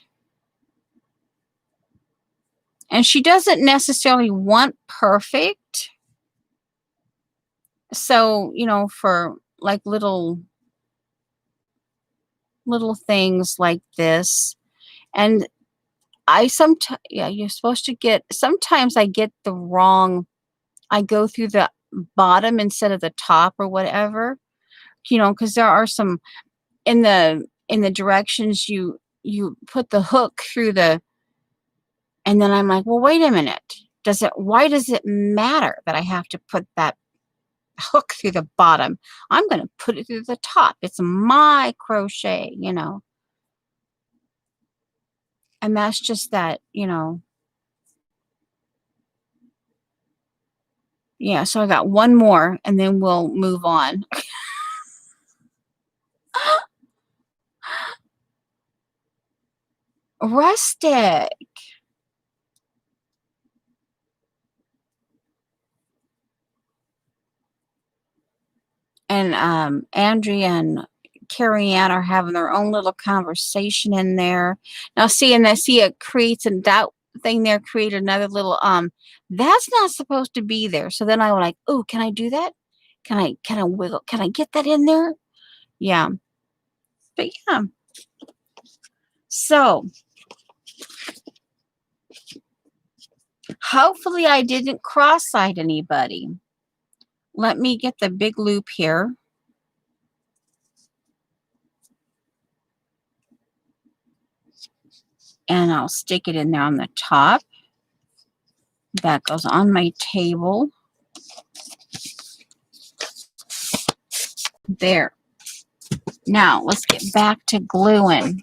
S1: And she doesn't necessarily want perfect. So, for like little things like this. And yeah, you're supposed to sometimes I get the wrong, I go through the bottom instead of the top or whatever, because there are some in the directions you put the hook through and then I'm like, well, wait a minute. Why does it matter that I have to put that hook through the bottom? I'm going to put it through the top. It's my crochet, and that's just that, yeah. So I got one more and then we'll move on. Rustic. And Andrea and Carrie Ann are having their own little conversation in there. Now, see it creates, and that thing there created another little that's not supposed to be there. So then I was like, oh, can I do that? Can I wiggle? Can I get that in there? Yeah. But yeah. So hopefully I didn't cross-eyed anybody. Let me get the big loop here. And I'll stick it in there on the top. That goes on my table. There. Now, let's get back to gluing.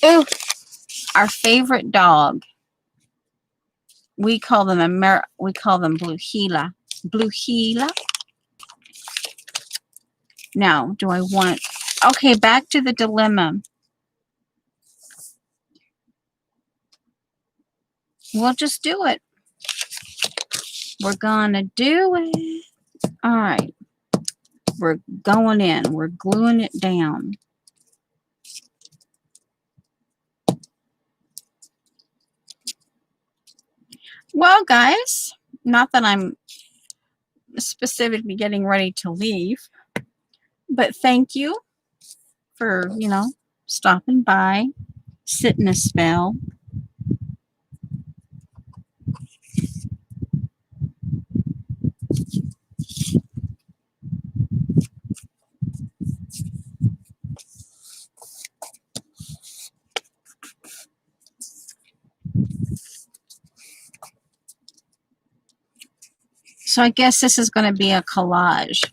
S1: Ooh, our favorite dog. We call them Blue Gila. Blue Gila. Now, do I want... Okay, back to the dilemma. We'll just do it. We're gonna do it. All right. We're going in. We're gluing it down. Well, guys, not that I'm specifically getting ready to leave, but thank you for, stopping by, sitting a spell. So I guess this is going to be a collage.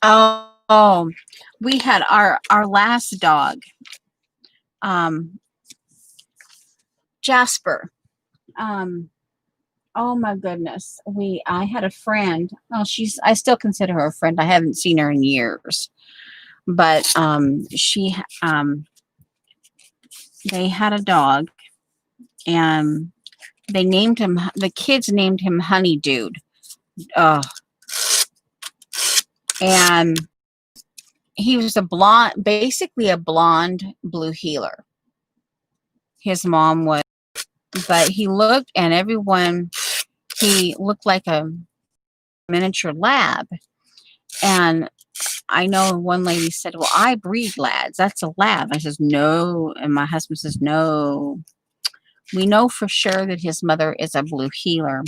S1: Oh, we had our last dog, um, Jasper. Um, oh my goodness. I had a friend. Well, I still consider her a friend. I haven't seen her in years. But they had a dog, and the kids named him Honey Dude. Oh, and he was basically a blonde blue heeler. His mom was, but he looked like a miniature lab. And I know one lady said, well, I breed lads. That's a lab. I says, no. And my husband says, no. We know for sure that his mother is a blue heeler.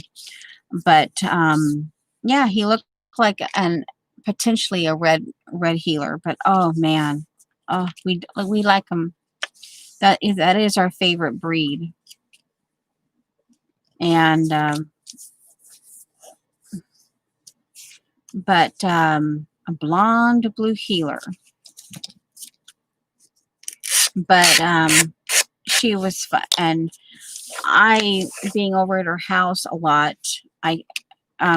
S1: But yeah, he looked like potentially a red heeler. But oh man, oh we like him. That is our favorite breed. And but a blonde blue heeler. But she was fun, and I, being over at her house a lot,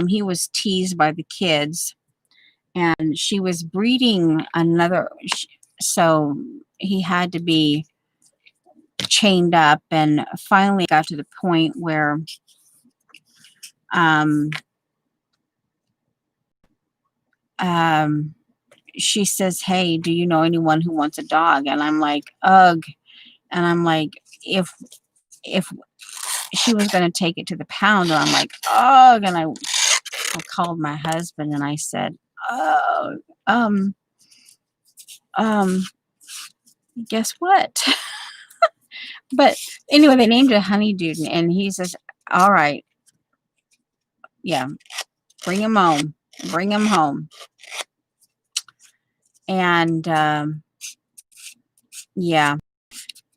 S1: he was teased by the kids, and she was breeding so he had to be chained up, and finally got to the point where um, um, she says, hey, do you know anyone who wants a dog? And I'm like, ugh. And I'm like, if she was going to take it to the pound, and I'm like, ugh. And I called my husband and I said, oh, um, guess what? But anyway, they named it Honey Dude, and he says, all right, yeah, bring him home. Bring him home. And yeah.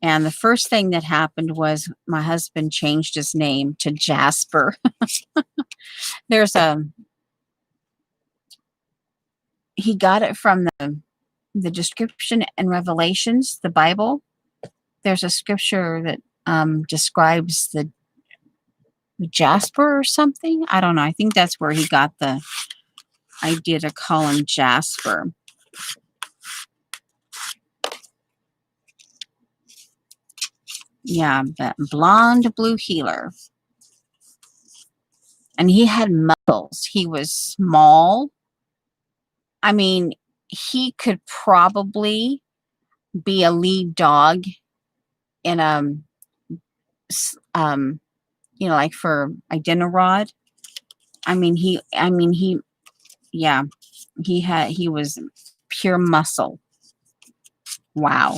S1: And the first thing that happened was my husband changed his name to Jasper. There's he got it from the description in Revelations, the Bible. There's a scripture that describes the Jasper or something. I don't know. I think that's where he got the idea to call him Jasper. Yeah, that blonde blue heeler. And he had muscles. He was small. I mean, he could probably be a lead dog in um like for Iditarod. Yeah, he was pure muscle. Wow,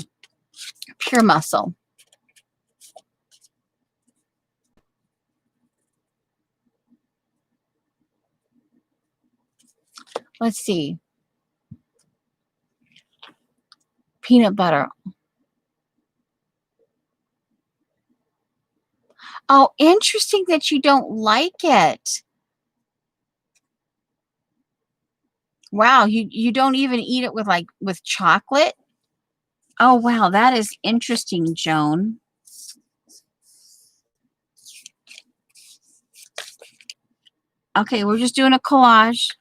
S1: pure muscle. Let's see, peanut butter. Oh, interesting that you don't like it. Wow, you don't even eat it with chocolate? Oh wow, that is interesting, Joan. Okay, we're just doing a collage.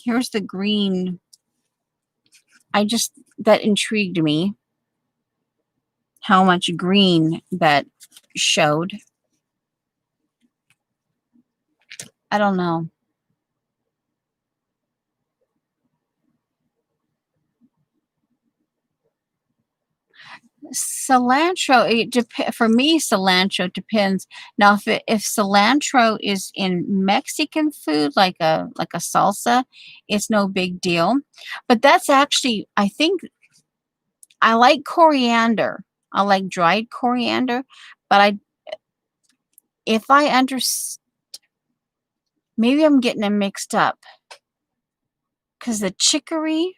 S1: Here's the green. That intrigued me, how much green that showed. I don't know. Cilantro, for me, cilantro depends. Now, if cilantro is in Mexican food, like a salsa, it's no big deal. But that's actually, I think, I like coriander. I like dried coriander, but if I understand, maybe I'm getting them mixed up, because the chicory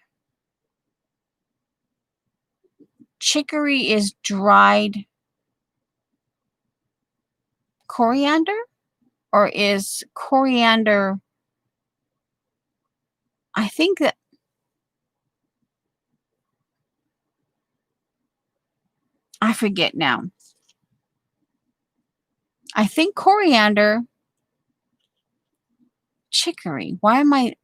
S1: is dried coriander. Or is coriander, I think that, I forget now. I think coriander, chicory. Why am I?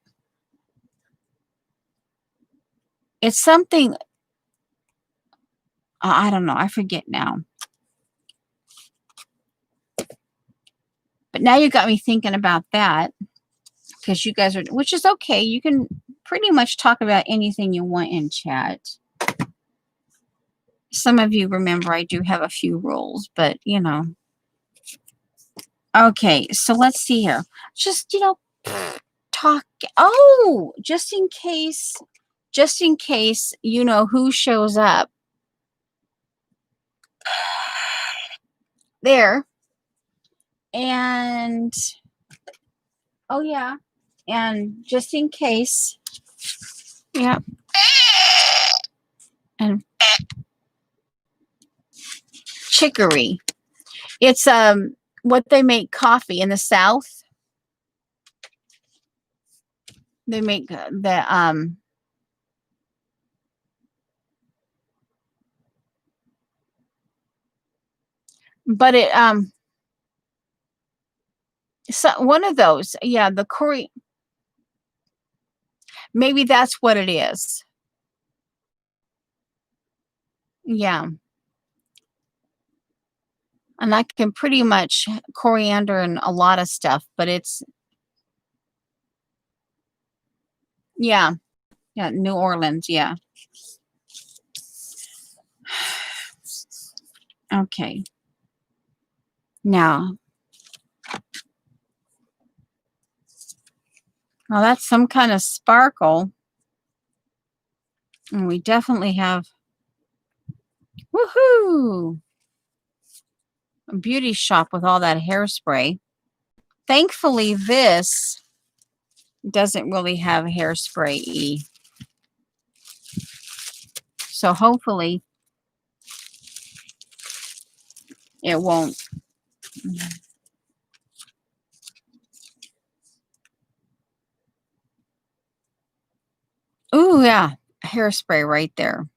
S1: It's something, I don't know. I forget now. But now you got me thinking about that, because you guys are, which is okay. You can pretty much talk about anything you want in chat. Some of you remember I do have a few rules, but you know. Okay, so let's see here. Just, talk. Oh, just in case you know who shows up. There. And, oh yeah. And just in case, yeah. And chicory. It's what they make coffee in the South. They make but it so one of those, yeah, the curry, maybe that's what it is. Yeah. And I can pretty much coriander and a lot of stuff, but it's, yeah. Yeah, New Orleans, yeah. Okay. Now, well, that's some kind of sparkle. And we definitely have, woohoo, a beauty shop with all that hairspray. Thankfully, this doesn't really have hairspray. So hopefully it won't. Ooh, yeah, hairspray right there.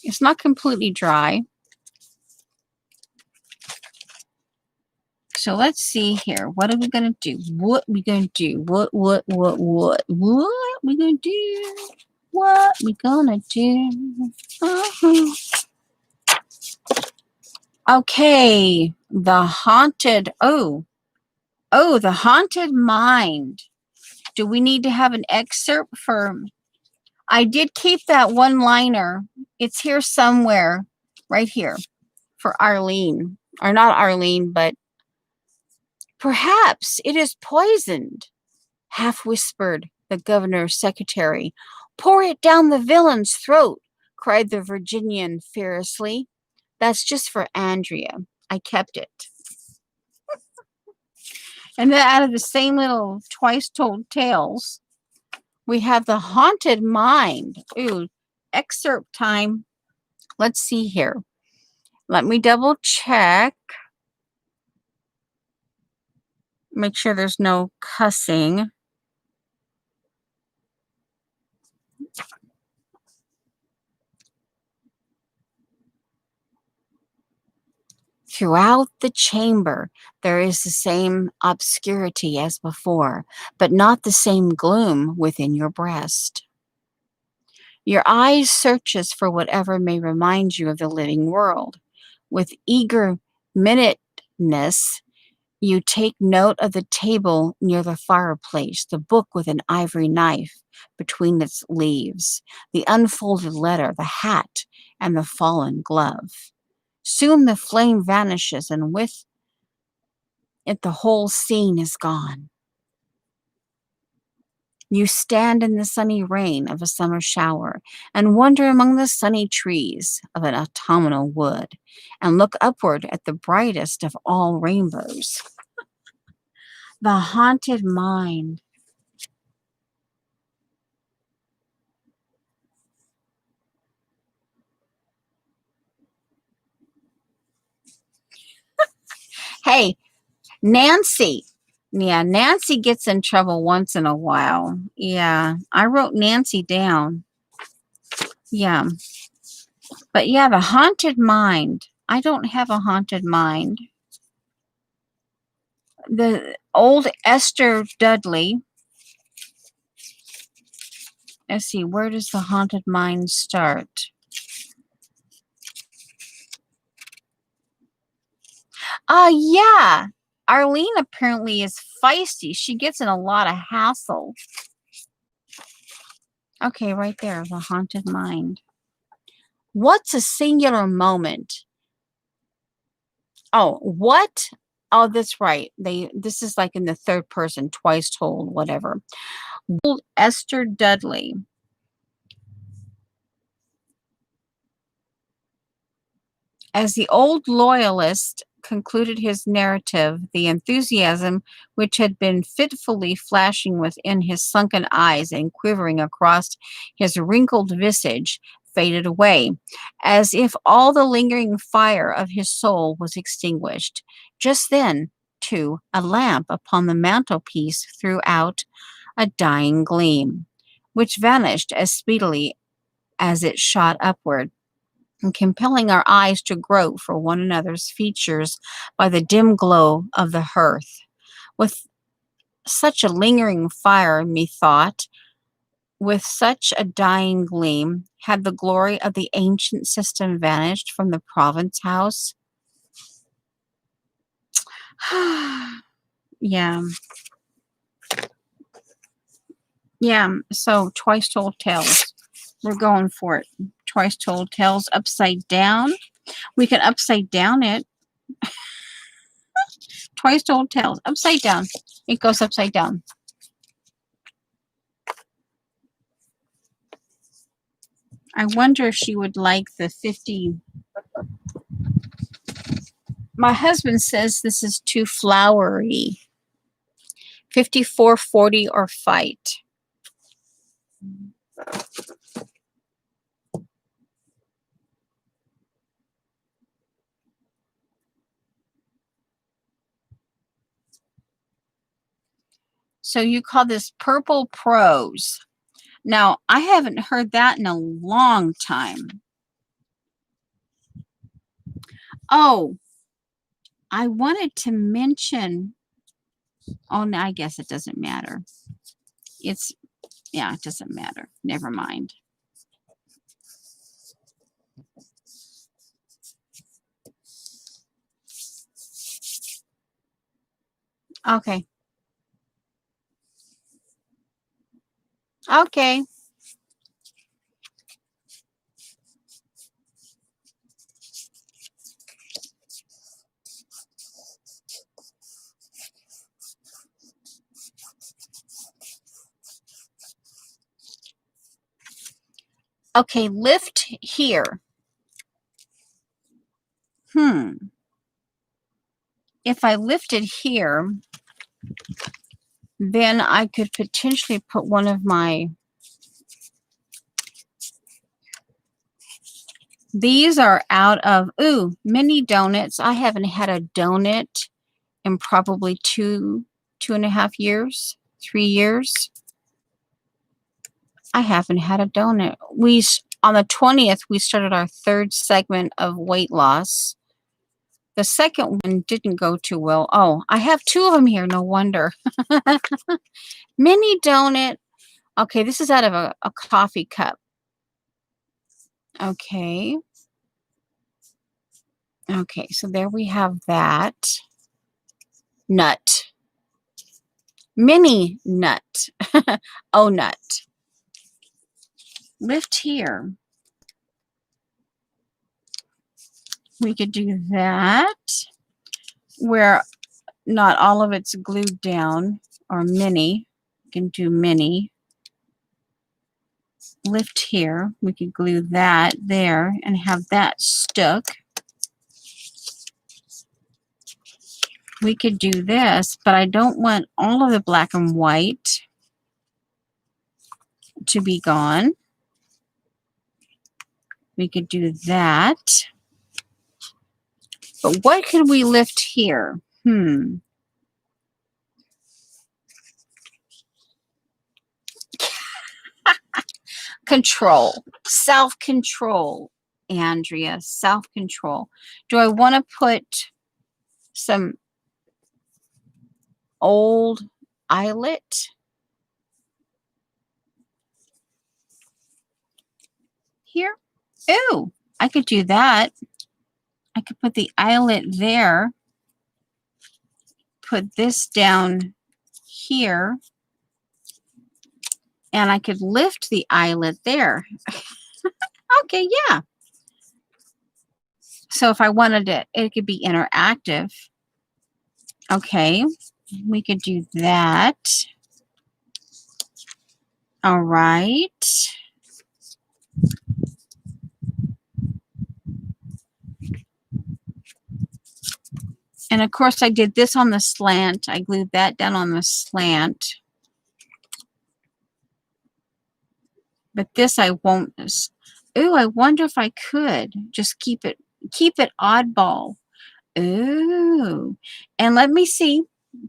S1: It's not completely dry. So let's see here. What are we going to do? What we going to do? What we going to do? What we going to do? Okay. The haunted. Oh, the haunted mind. Do we need to have an excerpt for? I did keep that one liner. It's here somewhere, right here, for Arlene. Or not Arlene, but perhaps it is poisoned, half whispered the governor's secretary. Pour it down the villain's throat, cried the Virginian fiercely. That's just for Andrea. I kept it. And then out of the same little twice told tales, we have the haunted mind. Ooh, excerpt time. Let's see here. Let me double check. Make sure there's no cussing. Throughout the chamber, there is the same obscurity as before, but not the same gloom within your breast. Your eye searches for whatever may remind you of the living world. With eager minuteness, you take note of the table near the fireplace, the book with an ivory knife between its leaves, the unfolded letter, the hat, and the fallen glove. Soon the flame vanishes, and with it the whole scene is gone. You stand in the sunny rain of a summer shower and wander among the sunny trees of an autumnal wood and look upward at the brightest of all rainbows. The haunted mind. Hey, Nancy. Yeah, Nancy gets in trouble once in a while. Yeah, I wrote Nancy down. Yeah, but yeah, the haunted mind. I don't have a haunted mind. The old Esther Dudley. Let's see, where does the haunted mind start? Yeah. Arlene apparently is feisty. She gets in a lot of hassle. Okay, right there, the haunted mind. What's a singular moment? Oh, what? Oh, that's right. This is like in the third person, twice told, whatever. Old Esther Dudley. As the old loyalist concluded his narrative, the enthusiasm which had been fitfully flashing within his sunken eyes and quivering across his wrinkled visage faded away, as if all the lingering fire of his soul was extinguished. Just then, too, a lamp upon the mantelpiece threw out a dying gleam, which vanished as speedily as it shot upward, and compelling our eyes to grope for one another's features by the dim glow of the hearth. With such a lingering fire, methought, with such a dying gleam, had the glory of the ancient system vanished from the province house. Yeah. Yeah, so twice told tales. We're going for it. Twice told tales upside down. We can upside down it. Twice told tales upside down. It goes upside down. I wonder if she would like the 50. My husband says this is too flowery. 54, 40, or fight. So you call this purple prose. Now, I haven't heard that in a long time. Oh, I wanted to mention, oh, no, I guess it doesn't matter. Yeah, it doesn't matter. Never mind. Okay. Okay. Okay, lift here. If I lifted here, then I could potentially put one of my, these are out of, mini donuts. I haven't had a donut in probably 2.5 years, 3 years. I haven't had a donut. On the 20th, we started our third segment of weight loss. The second one didn't go too well. Oh, I have 2 of them here. No wonder. Mini donut. Okay, this is out of a coffee cup. Okay. Okay, so there we have that. Nut. Mini nut. Oh, nut. Lift here. We could do that where not all of it's glued down, or mini. We can do mini. Lift here. We could glue that there and have that stuck. We could do this, but I don't want all of the black and white to be gone. We could do that. But what could we lift here? Control. Self-control, Andrea. Self-control. Do I want to put some old eyelet here? Ooh, I could do that. I could put the eyelet there. Put this down here. And I could lift the eyelet there. Okay, yeah. So if I wanted it, it could be interactive. Okay, we could do that. All right. And of course I did this on the slant. I glued that down on the slant. But this I won't. Ooh, I wonder if I could just keep it oddball. Ooh. And let me see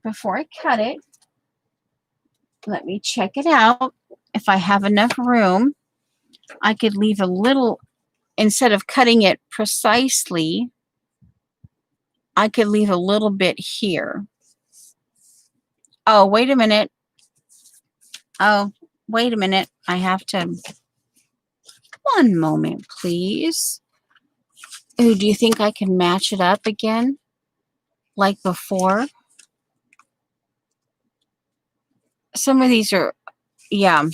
S1: before I cut it. Let me check it out. If I have enough room, I could leave a little, instead of cutting it precisely, I could leave a little bit here. Oh, wait a minute. Oh, wait a minute. I have to, one moment, please. Ooh, do you think I can match it up again? Like before? Some of these are, yeah.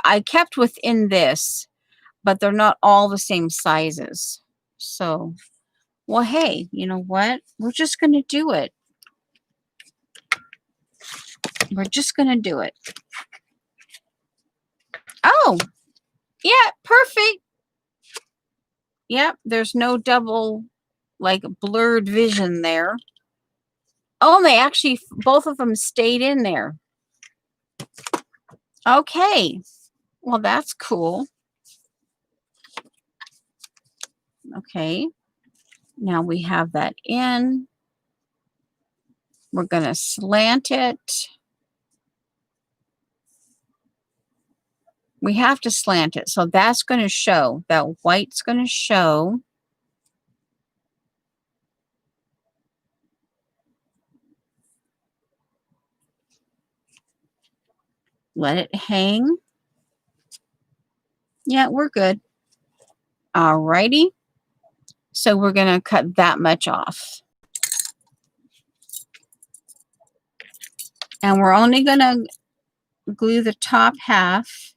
S1: I kept within this, but they're not all the same sizes. So, well, hey, you know what? We're just going to do it. We're just going to do it. Oh, yeah, perfect. Yep, there's no double, like, blurred vision there. Oh, and they actually, both of them stayed in there. Okay. Well, that's cool. Okay. Now we have that in. We're going to slant it. We have to slant it. So that's going to show. That white's going to show. Let it hang. Yeah, we're good. Alrighty. So we're going to cut that much off. And we're only going to glue the top half.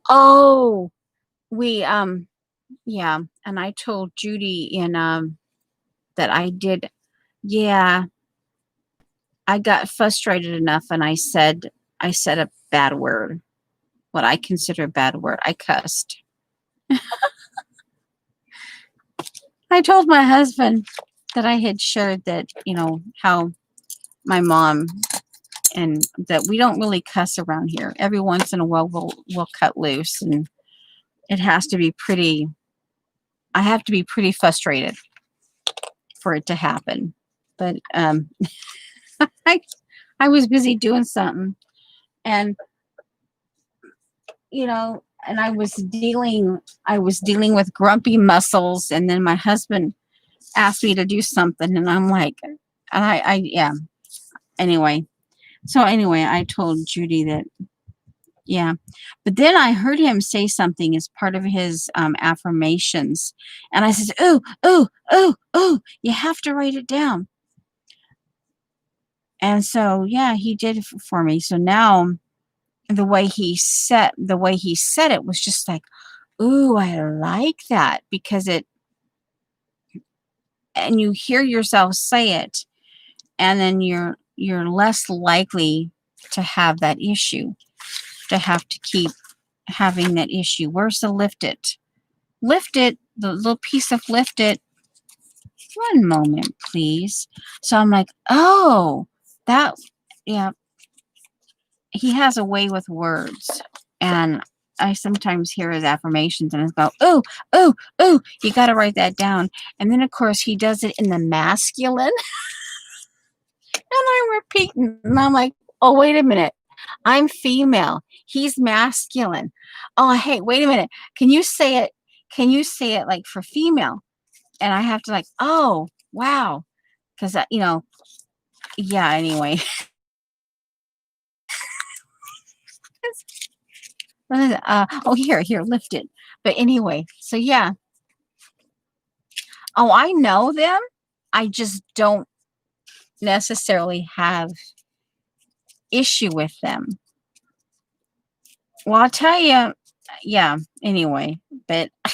S1: Oh, we, yeah. And I told Judy in, that I did, yeah, I got frustrated enough and I said a bad word, what I consider a bad word. I cussed. I told my husband that I had shared that, you know, how my mom, and that we don't really cuss around here. Every once in a while we'll cut loose, and it has to be pretty, I have to be pretty frustrated for it to happen. But I was busy doing something, and you know, and I was dealing with grumpy muscles, and then my husband asked me to do something, and I'm like, and I yeah. Anyway, I told Judy that, yeah. But then I heard him say something as part of his affirmations, and I said, "Oh, oh, oh, oh! You have to write it down." And so, yeah, he did it for me. So now, the way he said it was just like, "Ooh, I like that," because it, and you hear yourself say it, and then you're less likely to have that issue, to have to keep having that issue. Where's the lift it? Lift it, the little piece of lift it. One moment, please. So I'm like, oh, that, yeah. He has a way with words, and I sometimes hear his affirmations and I go, oh, oh, oh, you got to write that down. And then, of course, he does it in the masculine. And I'm repeating. And I'm like, oh, wait a minute. I'm female. He's masculine. Oh, hey, wait a minute. Can you say it? Can you say it like for female? And I have to like, oh, wow. Because, yeah, anyway. Oh, here, lift it. But anyway, so yeah. Oh, I know them. I just don't necessarily have issue with them. Well, I'll tell you, yeah, anyway, but I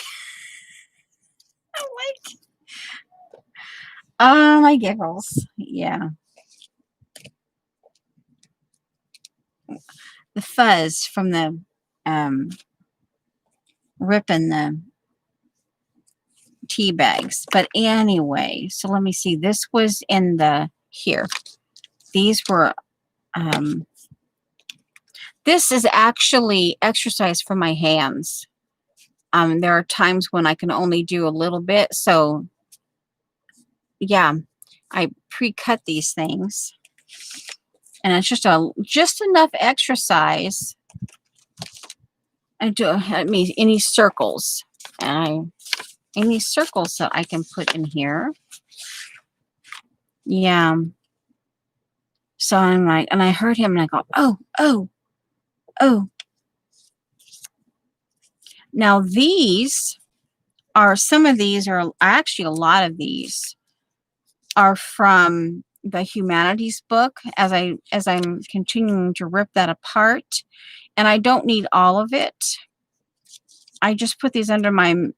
S1: like, oh, my giggles. Yeah. The fuzz from the ripping the tea bags. But anyway, so let me see. This was in the, here. These were, this is actually exercise for my hands. There are times when I can only do a little bit. So yeah, I pre-cut these things. And it's just enough exercise. I mean, any circles. Any circles that I can put in here. Yeah. So I'm like, and I heard him and I go, oh, oh, oh. Now some of these are actually, a lot of these are from the humanities book as I'm continuing to rip that apart. And I don't need all of it. I just put these under my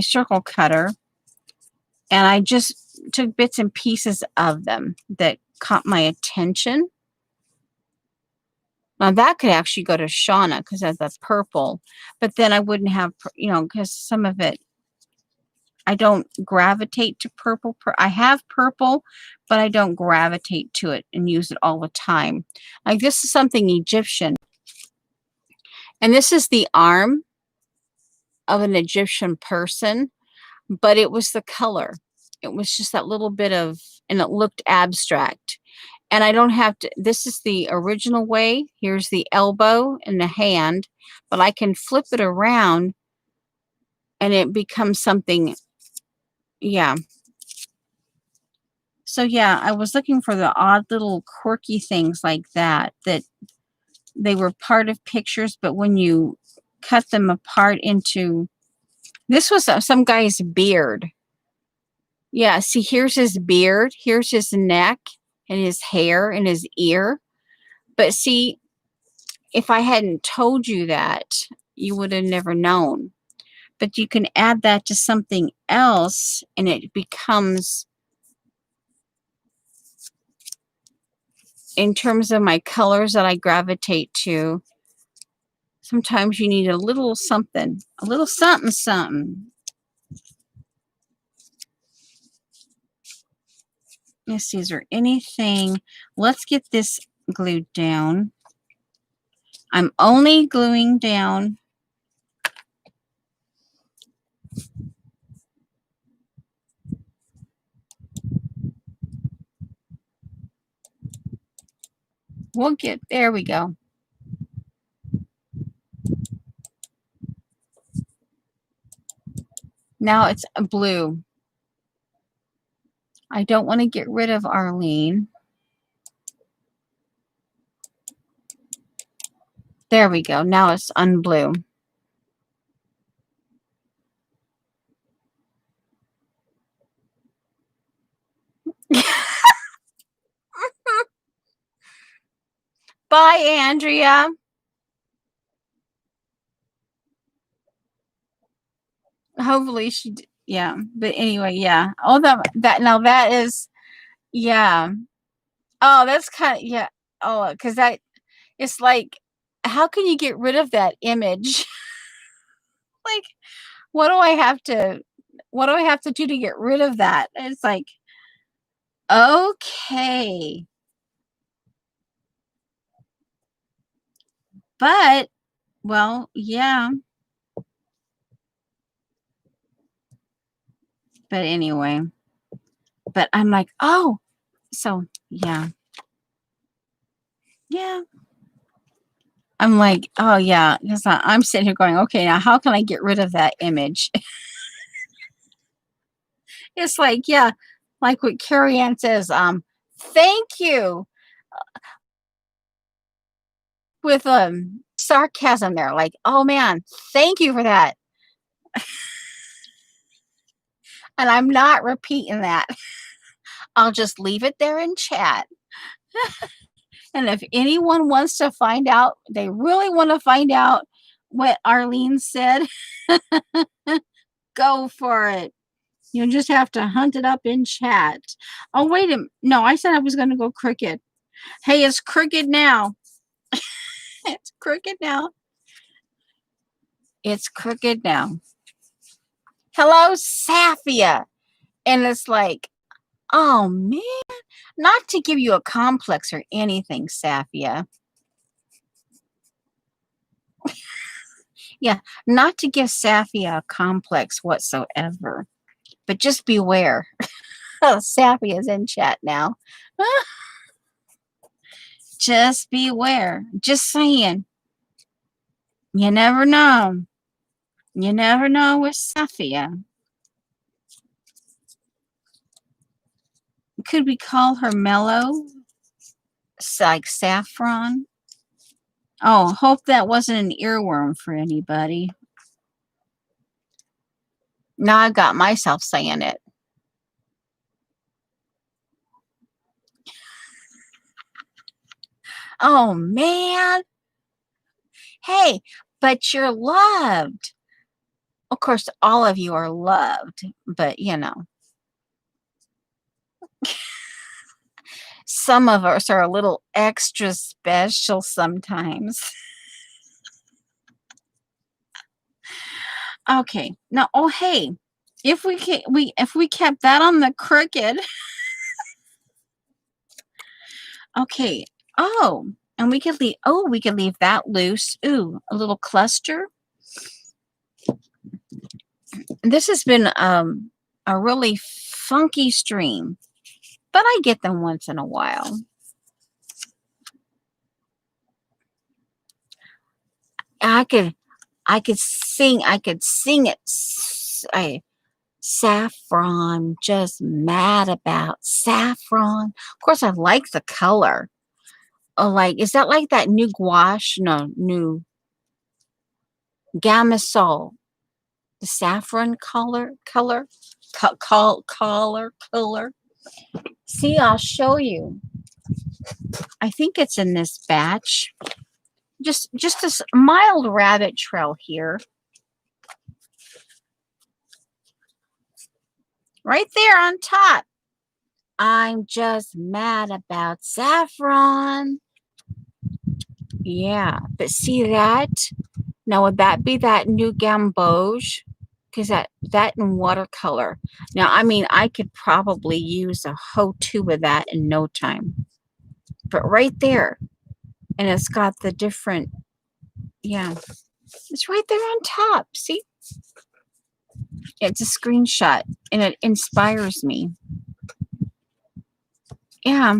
S1: circle cutter, and I just took bits and pieces of them that caught my attention. Now that could actually go to Shauna because that's purple, but then I wouldn't have, because some of it, I don't gravitate to purple. I have purple, but I don't gravitate to it and use it all the time. Like this is something Egyptian. And this is the arm of an Egyptian person, but it was the color. It was just that little bit of, and it looked abstract. And I don't have to, this is the original way. Here's the elbow and the hand, but I can flip it around and it becomes something. Yeah. So yeah, I was looking for the odd little quirky things like that they were part of pictures, but when you cut them apart into, this was some guy's beard. Yeah, see, here's his beard, here's his neck and his hair and his ear. But see, if I hadn't told you that, you would have never known. But you can add that to something else and it becomes, in terms of my colors that I gravitate to, sometimes you need a little something, something. Let's see, is there anything? Let's get this glued down. I'm only gluing down. There we go. Now it's a blue. I don't want to get rid of Arlene. There we go. Now it's unblue. Bye, Andrea. Hopefully yeah. But anyway, yeah. Oh, now that is, yeah. Oh, that's kind of, yeah. Oh, because it's like, how can you get rid of that image? Like, what do I have to do to get rid of that? It's like, okay. But, well, yeah. But anyway, but I'm like, oh, so yeah. Yeah. I'm like, oh yeah. Because I'm sitting here going, okay, now how can I get rid of that image? It's like, yeah, like what Carrie Ann says, thank you with sarcasm there. Like, oh man, thank you for that. And I'm not repeating that. I'll just leave it there in chat. And if anyone wants to find out, they really want to find out what Arlene said, go for it. You just have to hunt it up in chat. Oh, wait a minute. No, I said I was going to go crooked. Hey, it's crooked now. It's crooked now. It's crooked now. Hello, Safia. And it's like, oh, man. Not to give you a complex or anything, Safia. Yeah, not to give Safia a complex whatsoever. But just beware. Oh, Safia is in chat now. Just beware. Just saying. You never know. You never know with Safia. Could we call her Mellow? It's like saffron? Oh, hope that wasn't an earworm for anybody. Now I got myself saying it. Oh, man. Hey, but you're loved. Of course, all of you are loved, but you know. Some of us are a little extra special sometimes. Okay. Now, oh hey, if we kept that on the crooked. Okay. Oh, and we could leave that loose. Ooh, a little cluster. This has been a really funky stream, but I get them once in a while. I could sing it. Saffron, just mad about saffron. Of course, I like the color. Oh, like, is that like that new gouache? No, new Gamisol. The saffron color. See, I'll show you. I think it's in this batch. Just a mild rabbit trail here. Right there on top. I'm just mad about saffron. Yeah, but see that? Now, would that be that new gamboge? Because that in watercolor. Now, I mean, I could probably use a whole tube of that in no time. But right there, and it's got the different, yeah, it's right there on top. See? It's a screenshot, and it inspires me. Yeah.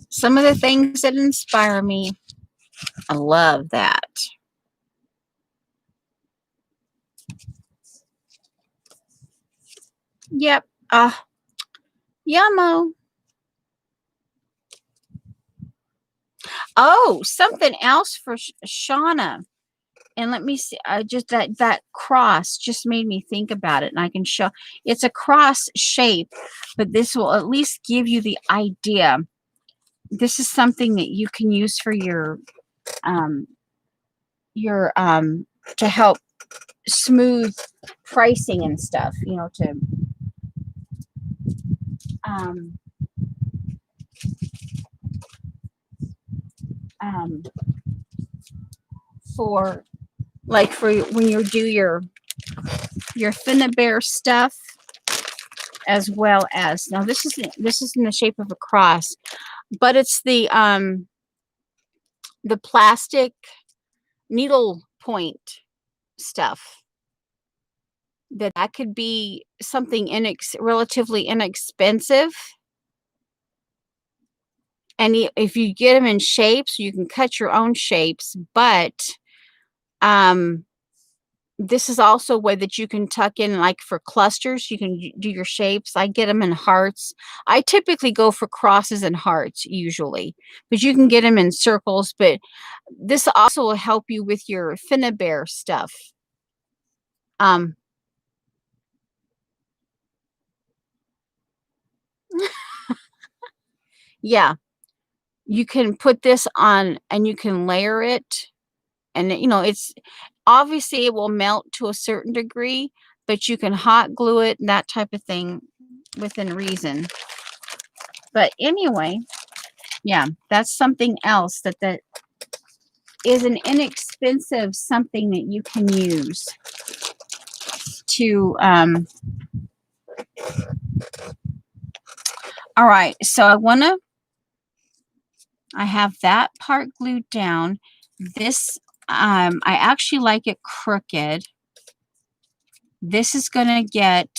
S1: Some of the things that inspire me, I love that. Yep. Yummo. Oh, something else for Shauna. And let me see. Just that cross just made me think about it, and I can show. It's a cross shape, but this will at least give you the idea. This is something that you can use for your to help smooth pricing and stuff. You know, to for like for when you do your Finnabair stuff. as well as, now this is in the shape of a cross, but it's the plastic needle point stuff. That could be something relatively inexpensive. And if you get them in shapes, you can cut your own shapes, but this is also a way that you can tuck in, like for clusters, you can do your shapes. I get them in hearts. I typically go for crosses and hearts usually, but you can get them in circles. But this also will help you with your finnebear stuff. Yeah, you can put this on and you can layer it, and it's obviously it will melt to a certain degree, but you can hot glue it and that type of thing within reason. But anyway, yeah, that's something else that is an inexpensive something that you can use to all right, so I have that part glued down. This I actually like it crooked. This is gonna get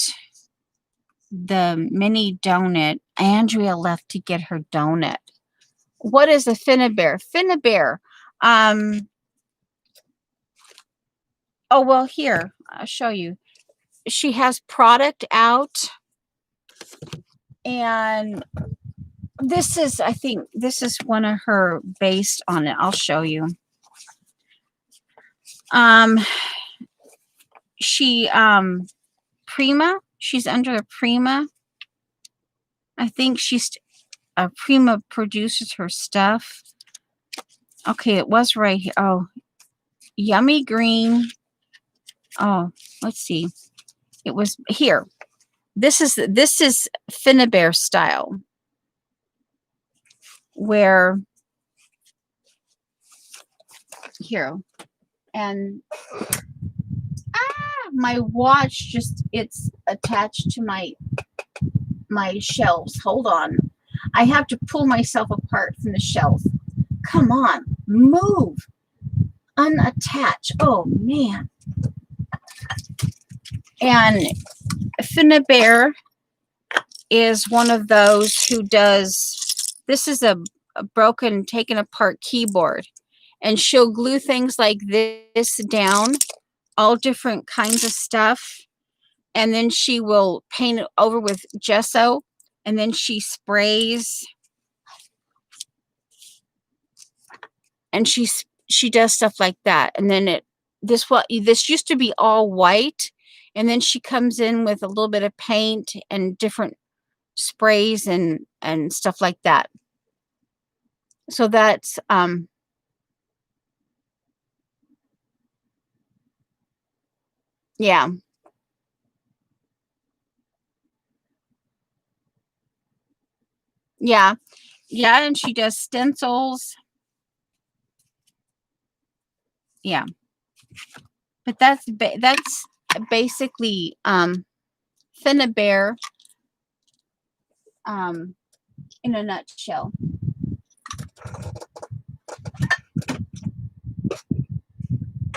S1: the mini donut. Andrea left to get her donut. What is a finnebear? Finnebear. Oh, well, here, I'll show you. She has product out, and I think this is one of her based on it. I'll show you. She Prima. She's under a Prima. I think she's Prima produces her stuff. Okay, it was right here. Oh, Yummy Green. Oh, let's see. It was here. This is finnebear style, where here, and my watch it's attached to my shelves. Hold on. I have to pull myself apart from the shelf. Come on, move. Unattach. Oh man. And Finnebear is one of those who does, this is a broken, taken apart keyboard. And she'll glue things like this down, all different kinds of stuff. And then she will paint it over with gesso. And then she sprays. And she does stuff like that. And then this used to be all white. And then she comes in with a little bit of paint and different sprays and stuff like that. So that's yeah. Yeah. Yeah, and she does stencils. Yeah. But that's basically Finnebear in a nutshell.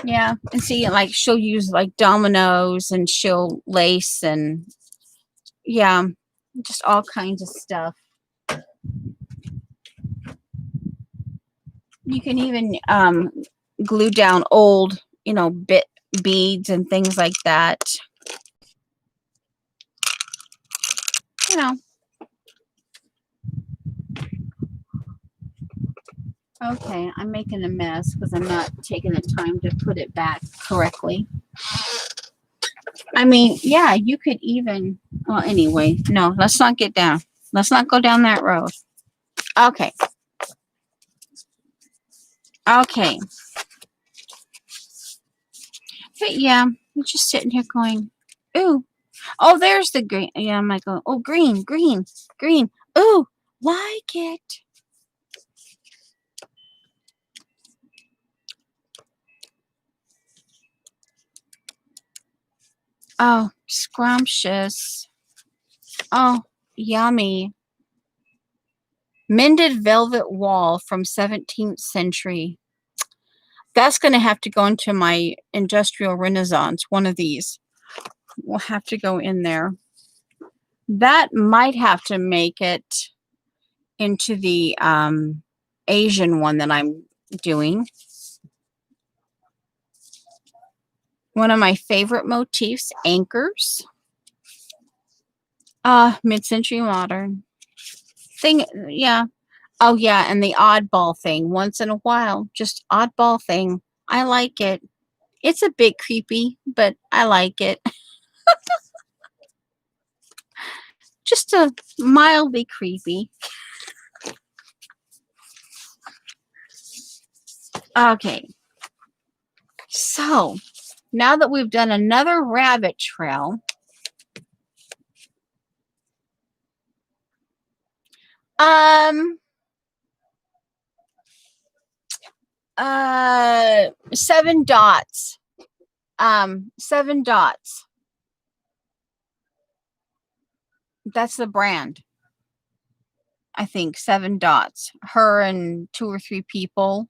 S1: Yeah, and see, like she'll use like dominoes, and she'll lace, and yeah, just all kinds of stuff. You can even glue down old, beads and things like that. You know. Okay, I'm making a mess because I'm not taking the time to put it back correctly. I mean, yeah, you could even, well, anyway, no, let's not get down. Let's not go down that road. Okay. Okay. But yeah, I'm just sitting here going, ooh. Oh, there's the green. Yeah, I'm like, oh, green, green, green. Ooh, like it. Oh, scrumptious. Oh, yummy. Mended velvet wall from 17th century. That's going to have to go into my industrial renaissance. One of these will have to go in there. That might have to make it into the Asian one that I'm doing. One of my favorite motifs, anchors. Mid-century modern. Thing, yeah. Oh, yeah, and the oddball thing. Once in a while, just oddball thing. I like it. It's a bit creepy, but I like it. Just a mildly creepy. Okay. So, now that we've done another rabbit trail, 7 dots. 7 dots. That's the brand. I think 7 dots. Her and 2 or 3 people.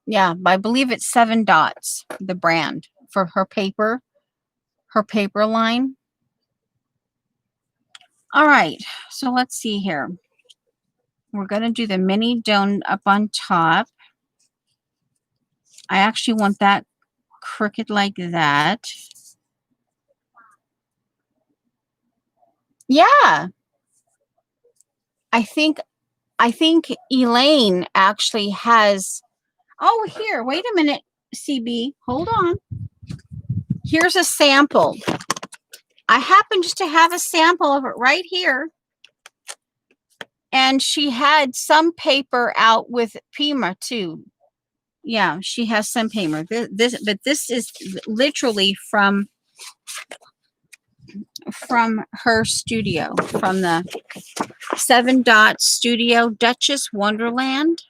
S1: Yeah, I believe it's 7 dots, the brand for her paper line. All right, so let's see here. We're going to do the mini dome up on top. I actually want that crooked like that. Yeah. I think Elaine actually has. Oh, here, wait a minute, CB. Hold on. Here's a sample. I happen just to have a sample of it right here. And she had some paper out with Pima too. Yeah, she has some paper. This is literally from her studio, from the 7 Dot Studio, Duchess Wonderland.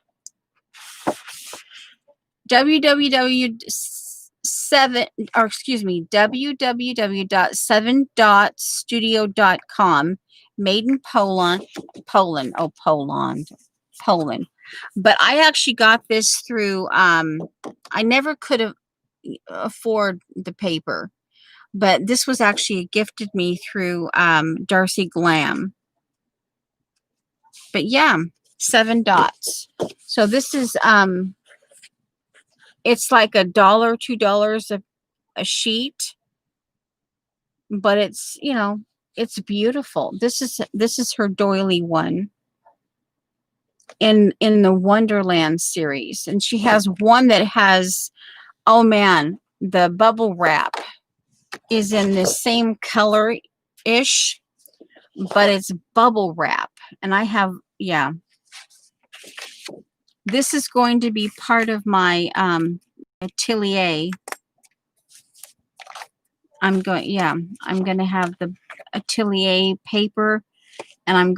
S1: www.7dotstudio.com, made in Poland. Poland. But I actually got this through, I never could afford the paper, but this was actually gifted me through Darcy Glam. But yeah, 7 dots. So this is it's like $1, $2 a sheet, but it's, you know, it's beautiful. This is her doily one in the Wonderland series, and she has one that has, oh man, the bubble wrap is in the same color ish, but it's bubble wrap, and I have, yeah, this is going to be part of my atelier. I'm going to have the atelier paper, and I'm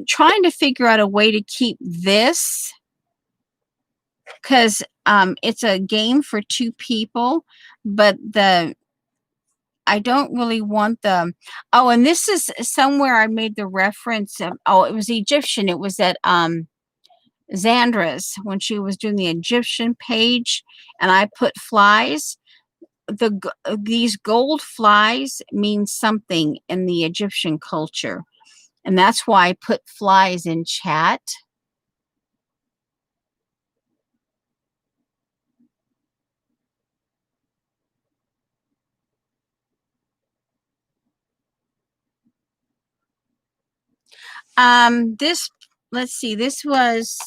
S1: trying to figure out a way to keep this, because it's a game for 2 people, but I don't really want the, oh, and this is somewhere I made the reference of, oh, it was Egyptian. It was at Zandra's when she was doing the Egyptian page, and I put flies. These gold flies mean something in the Egyptian culture, and that's why I put flies in chat. This, let's see, this was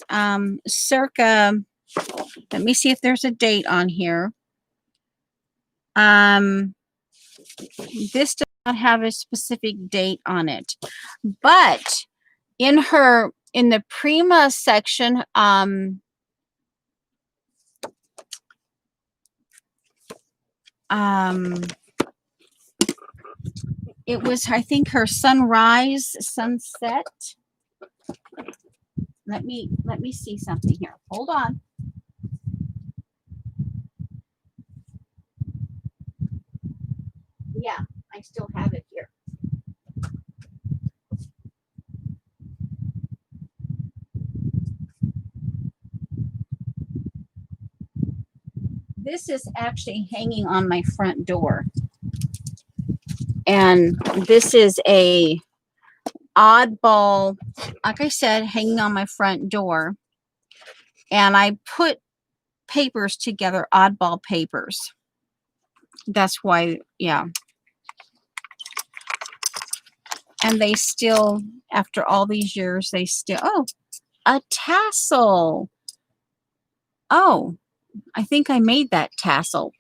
S1: circa, let me see if there's a date on here. This does not have a specific date on it, but in the Prima section, it was, I think, her sunrise, sunset. Let me see something here. Hold on. I still have it here. This is actually hanging on my front door. And this is a oddball, like I said, hanging on my front door. And I put papers together, oddball papers. That's why, yeah. And they still, after all these years, they still, oh, a tassel. Oh, I think I made that tassel.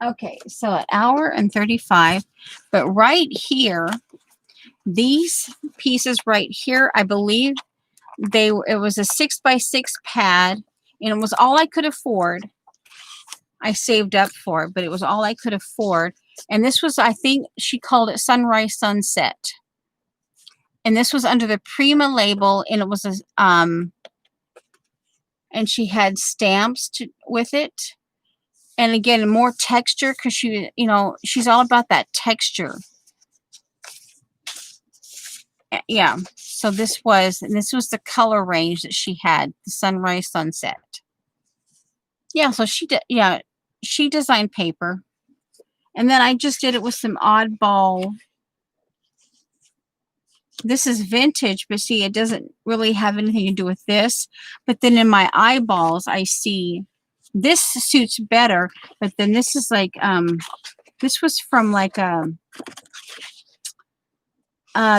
S1: Okay, so an hour and 35, but right here, these pieces right here, I believe it was a 6x6 pad, and it was all I could afford. I saved up for it, but it was all I could afford. And this was, I think she called it Sunrise Sunset. And this was under the Prima label, and it was a and she had stamps with it. And again, more texture, because she, you know, she's all about that texture. Yeah. So this was the color range that she had, the Sunrise Sunset. Yeah. So she did. Yeah, she designed paper, and then I just did it with some oddball. This is vintage, but see, it doesn't really have anything to do with this. But then in my eyeballs, I see this suits better. But then this is like, this was from like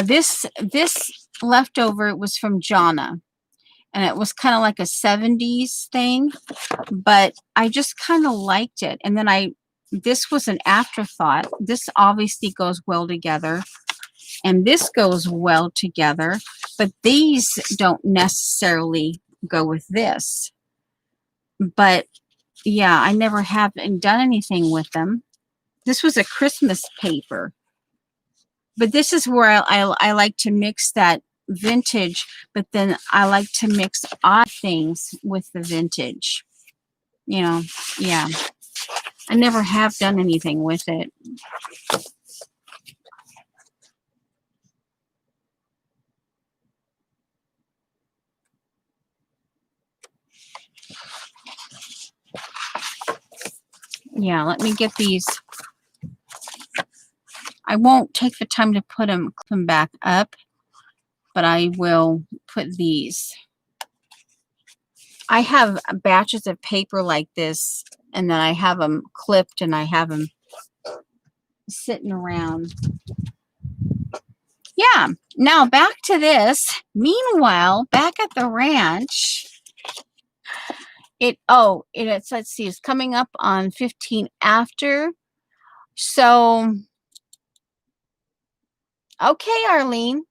S1: this leftover. It was from Jana, and it was kind of like a 70s thing. But I just kind of liked it. And then this was an afterthought. This obviously goes well together. And this goes well together, but these don't necessarily go with this. But yeah, I never have done anything with them. This was a Christmas paper, but this is where I like to mix that vintage, but then I like to mix odd things with the vintage. You know, yeah. I never have done anything with it. Yeah, let me get these. I won't take the time to put them back up, but I will put these. I have batches of paper like this, and then I have them clipped, and I have them sitting around. Yeah, now back to this. Meanwhile, back at the ranch, it's, let's see, it's coming up on 15 after. So, okay, Arlene.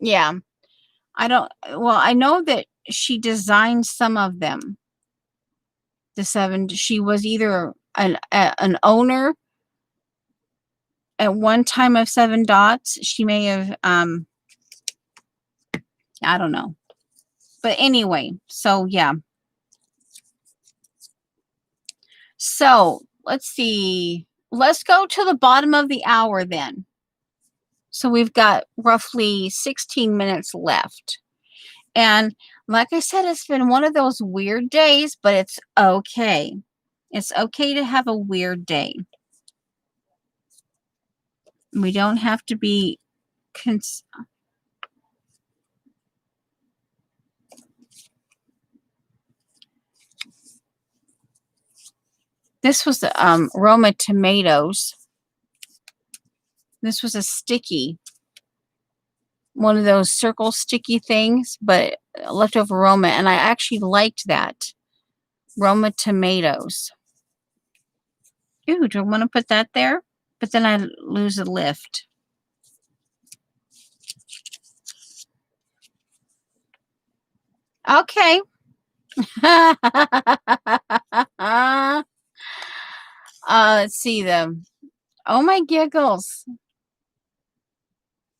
S1: Yeah, I know that she designed some of them. The 7, she was either an owner at one time of 7 dots. She may have, I don't know. But anyway, so yeah. So let's see. Let's go to the bottom of the hour then. So we've got roughly 16 minutes left. And like I said, it's been one of those weird days, but it's okay. It's okay to have a weird day. We don't have to be this was the Roma tomatoes. This was a sticky, one of those circle sticky things, but leftover Roma, and I actually liked that. Roma tomatoes. Ooh, do I want to put that there? But then I lose a lift. Okay. Let's see them. Oh my giggles.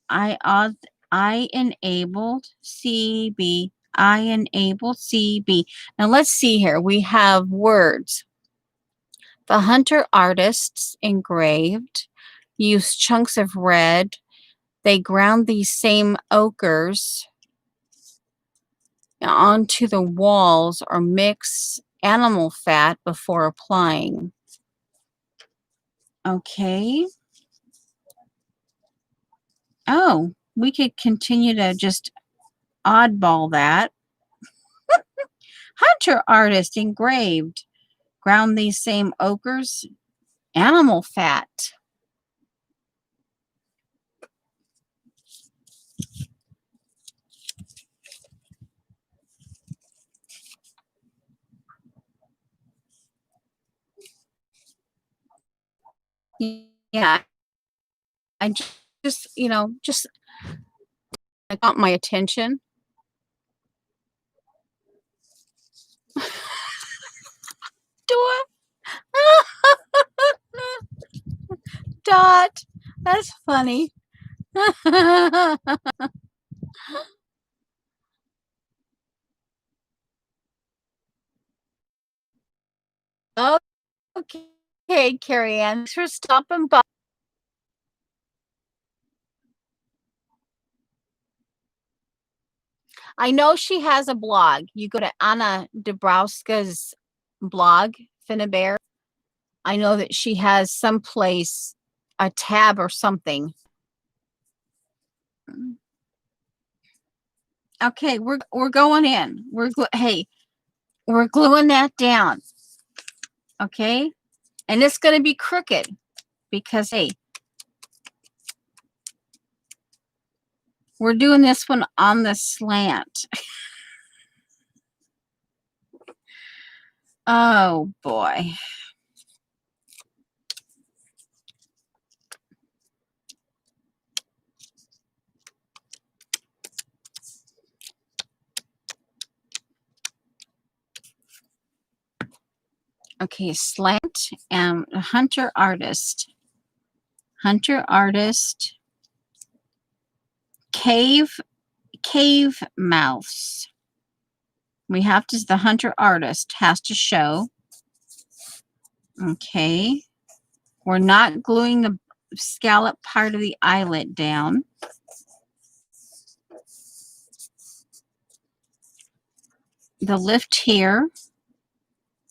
S1: I enabled CB. I enabled CB. Now let's see here. We have words. The hunter artists engraved use chunks of red. They ground these same ochres onto the walls or mix animal fat before applying. Okay. Oh, we could continue to just oddball that. Hunter artist engraved. Ground these same ochres. Animal fat. Yeah, I just, just got my attention. Dot. Dot. That's funny. Okay, Carrie Ann, thanks for stopping by. I know she has a blog. You go to Anna Dabrowska's blog, Finnabear. I know that she has someplace a tab or something. Okay, we're going in. Hey, we're gluing that down. Okay? And it's going to be crooked because hey, we're doing this one on the slant. Oh boy. Okay, slant and hunter artist. Hunter artist. Cave mouths. We have to, the hunter artist has to show. Okay. We're not gluing the scallop part of the eyelet down. The lift here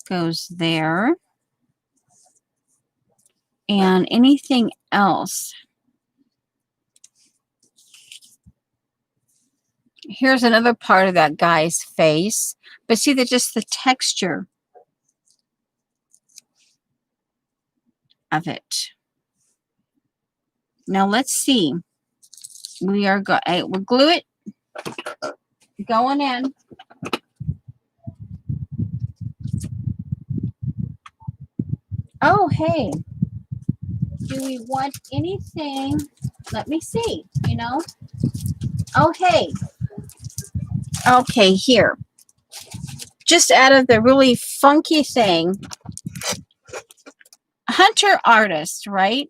S1: goes there. And anything else. Here's another part of that guy's face. But see that just the texture of it. Now let's see. We'll glue it. Going in. Oh, hey. Do we want anything? Let me see, Oh, hey. Okay, here. Just out of the really funky thing. Hunter artist, right?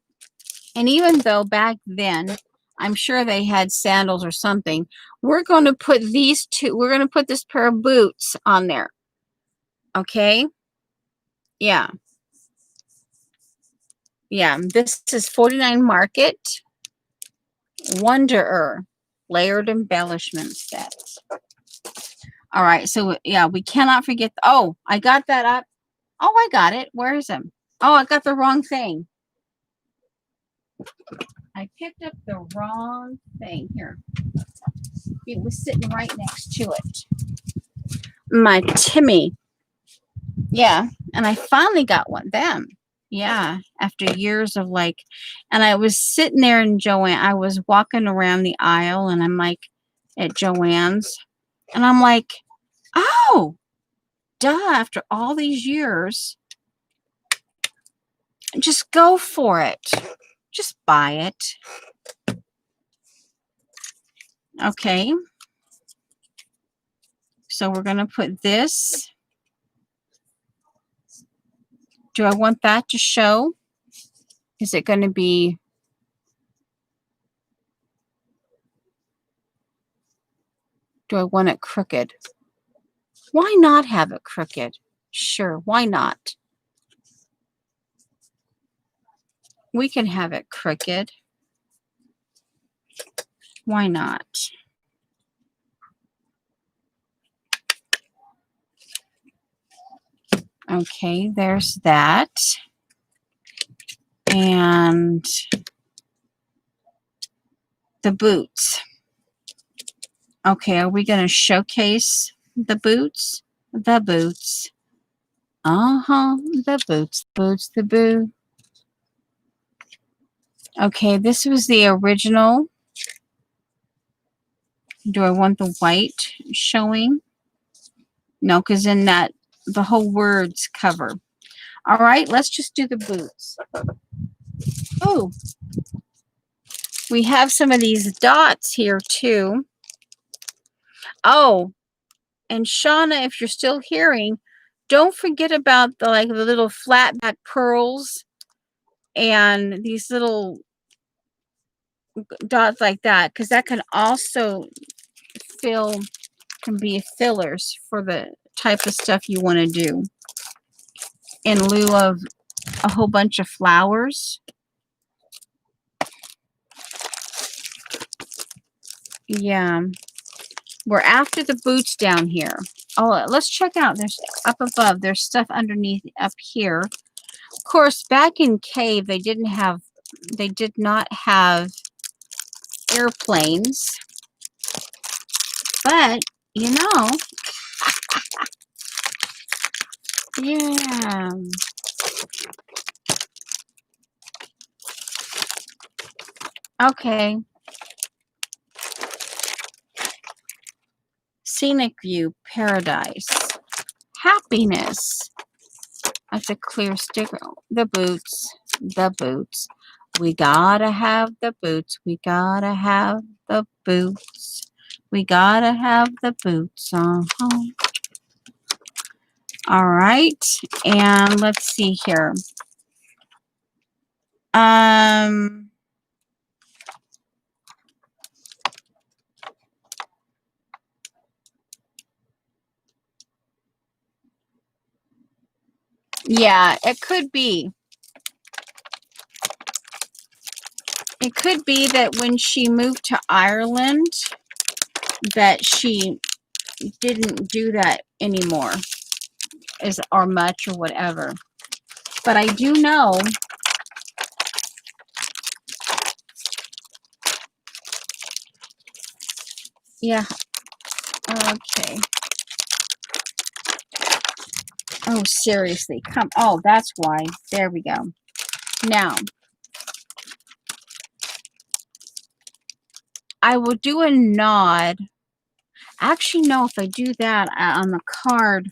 S1: And even though back then, I'm sure they had sandals or something, we're going to put we're going to put this pair of boots on there. Okay? Yeah. Yeah, this is 49 Market. Wanderer. Layered embellishment set. All right, so yeah, we cannot forget. Oh, I got that up. Oh, I got it. Where is it? Oh, I got the wrong thing. I picked up the wrong thing here. It was sitting right next to it. My Timmy. Yeah, and I finally got them. Yeah, after years of and I was sitting there in Joanne. I was walking around the aisle and I'm like at Joann's and I'm like, oh, duh, after all these years, just go for it. Just buy it. Okay. So we're going to put this Do I want that to show? Is it going to be... Do I want it crooked? Why not have it crooked? Sure, why not? We can have it crooked. Why not? Okay, there's that. And the boots. Okay, are we going to showcase the boots? The boots. The boots. Boots, the boo. Okay, this was the original. Do I want the white showing? No, because in that, the whole words cover. All right, let's just do the boots. Oh, we have some of these dots here too. Oh, and Shauna, if you're still hearing, don't forget about the the little flat back pearls and these little dots like that, because that can also can be fillers for the type of stuff you want to do in lieu of a whole bunch of flowers. Yeah, we're after the boots down here. Oh, let's check out. There's up above. There's stuff underneath up here. Of course, back in cave, they did not have airplanes, but you know, yeah. Okay. Scenic view, paradise, happiness. That's a clear sticker. The boots, the boots. We gotta have the boots. We gotta have the boots. We gotta have the boots. All right, and let's see here. Yeah, it could be. It could be that when she moved to Ireland, that she didn't do that anymore, or much or whatever. But I do know yeah. Okay. Oh, seriously. Come. Oh, that's why. There we go. Now, I will do a nod. Actually, no, if I do that on the card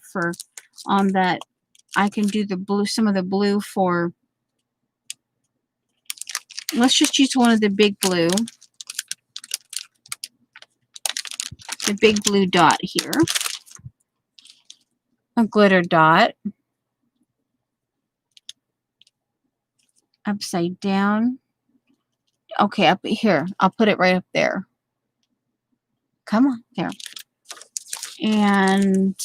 S1: on that, I can do the blue, some of the blue for, let's just use one of the big blue. The big blue dot here. A glitter dot. Upside down. Okay, up here. I'll put it right up there. Come on, there. And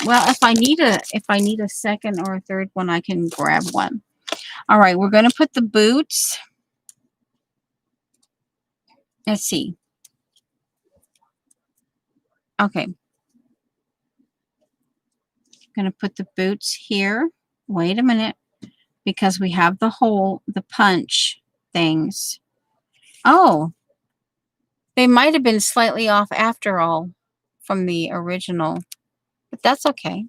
S1: well, if I need a second or a third one, I can grab one. All right, we're going to put the boots. Let's see. Okay. I'm going to put the boots here. Wait a minute, because we have the punch things. Oh, they might have been slightly off after all from the original, but that's okay.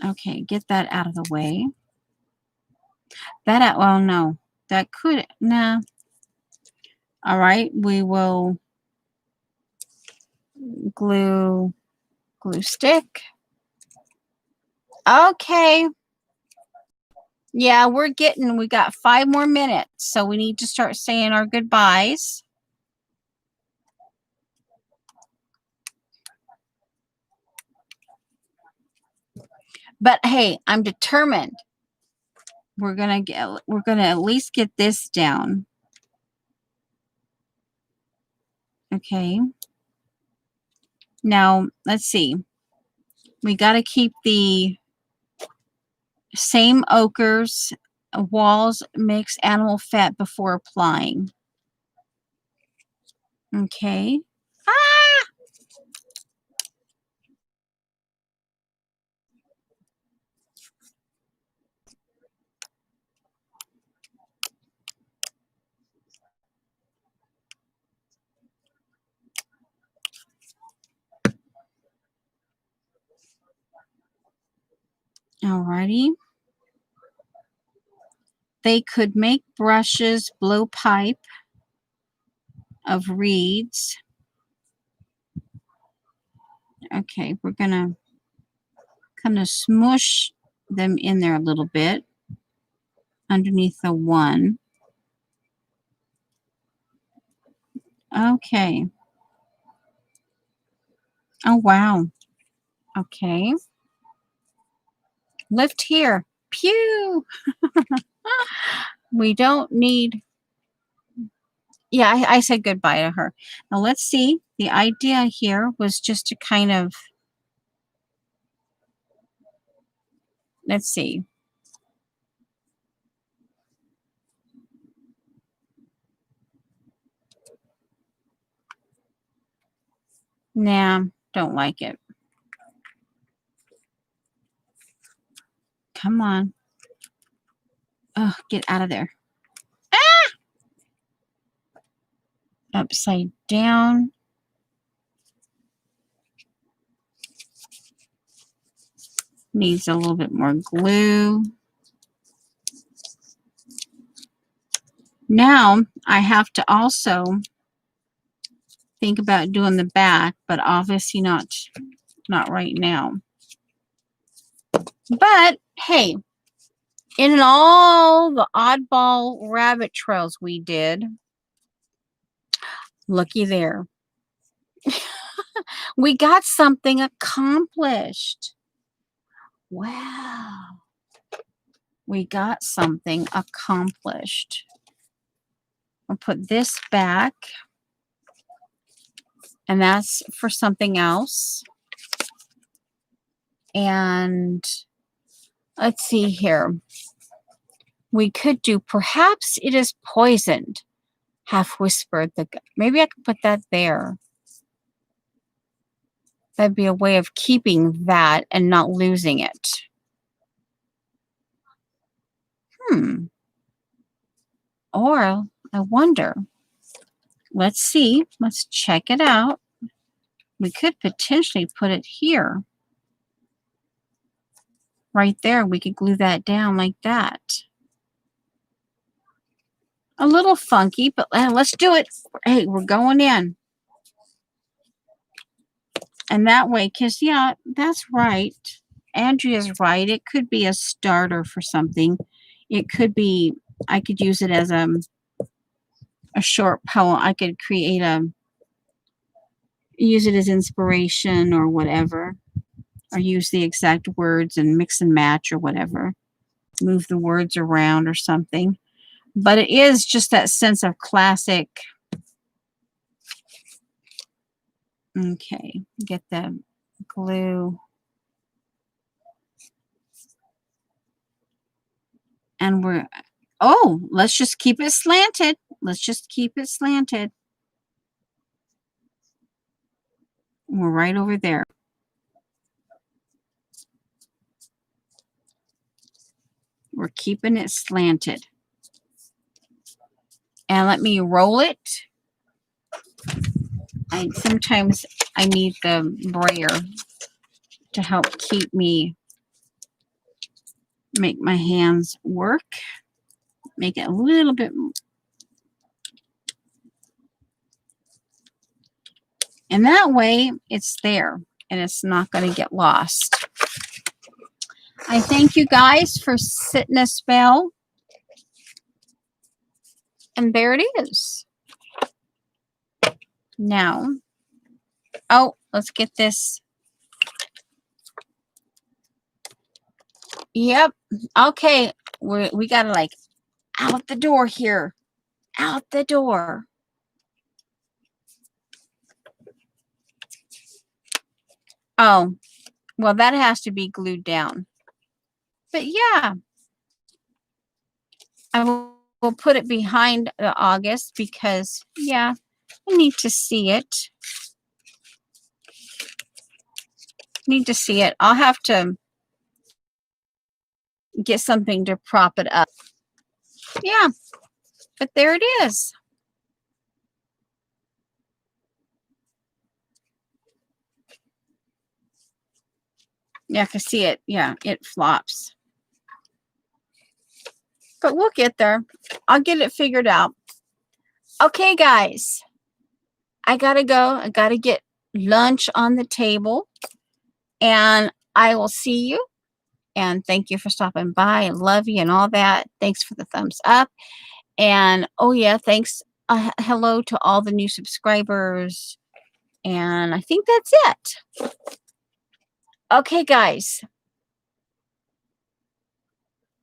S1: Okay, get that out of the way. Well, no, that could, nah. All right, we will glue stick. Okay. Yeah, we got 5 more minutes, so we need to start saying our goodbyes. But hey, I'm determined. We're gonna at least get this down. Okay. Now, let's see. We got to keep the same ochres, walls, mix animal fat before applying. Okay. Ah! Alrighty. They could make brushes, blowpipe of reeds. Okay, we're gonna kind of smush them in there a little bit underneath the one. Okay. Oh, wow. Okay. Lift here. Pew! We don't need... Yeah, I said goodbye to her. Now let's see. The idea here was just to kind of... Let's see. Nah, don't like it. Come on. Oh, get out of there. Ah! Upside down. Needs a little bit more glue. Now I have to also think about doing the back, but obviously not right now. But hey, in all the oddball rabbit trails we did, looky there. We got something accomplished. Wow. We got something accomplished. I'll put this back. And that's for something else. And let's see here. We could do, perhaps it is poisoned. Half whispered the... Maybe I could put that there. That'd be a way of keeping that and not losing it. Or, I wonder. Let's see. Let's check it out. We could potentially put it here. Right there. We could glue that down like that. A little funky, but let's do it. Hey, we're going in. And that way, because, yeah, that's right. Andrea's right. It could be a starter for something. It could be, I could use it as a short poem. I could create use it as inspiration or whatever. Or use the exact words and mix and match or whatever. Move the words around or something. But it is just that sense of classic. Okay, get the glue. And we're... Oh, let's just keep it slanted. Let's just keep it slanted. We're right over there. We're keeping it slanted. And let me roll it. Sometimes I need the brayer to help keep me, make my hands work. Make it a little bit. And that way it's there and it's not going to get lost. I thank you guys for sitting a spell. And there it is. Now, oh, let's get this. Yep. Okay. We gotta like out the door here. Out the door. Oh, well, that has to be glued down. But yeah, I will put it behind August because, yeah, I need to see it. Need to see it. I'll have to get something to prop it up. Yeah, but there it is. Yeah, I can see it. Yeah, it flops. But we'll get there. I'll get it figured out. Okay, guys. I gotta go. I gotta get lunch on the table. And I will see you. And thank you for stopping by. I love you and all that. Thanks for the thumbs up. And oh, yeah, thanks. Hello to all the new subscribers. And I think that's it. Okay, guys.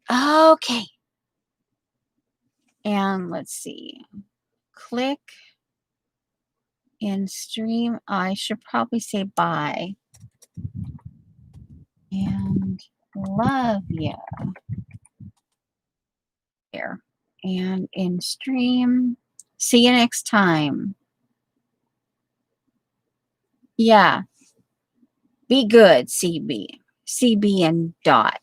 S1: Okay. And let's see. Click in stream. I should probably say bye. And love you. There. And in stream. See you next time. Yeah. Be good, CB. CB and Dot.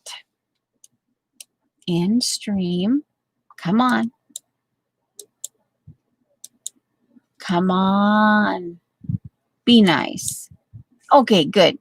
S1: In stream. Come on. Come on. Be nice. Okay, good.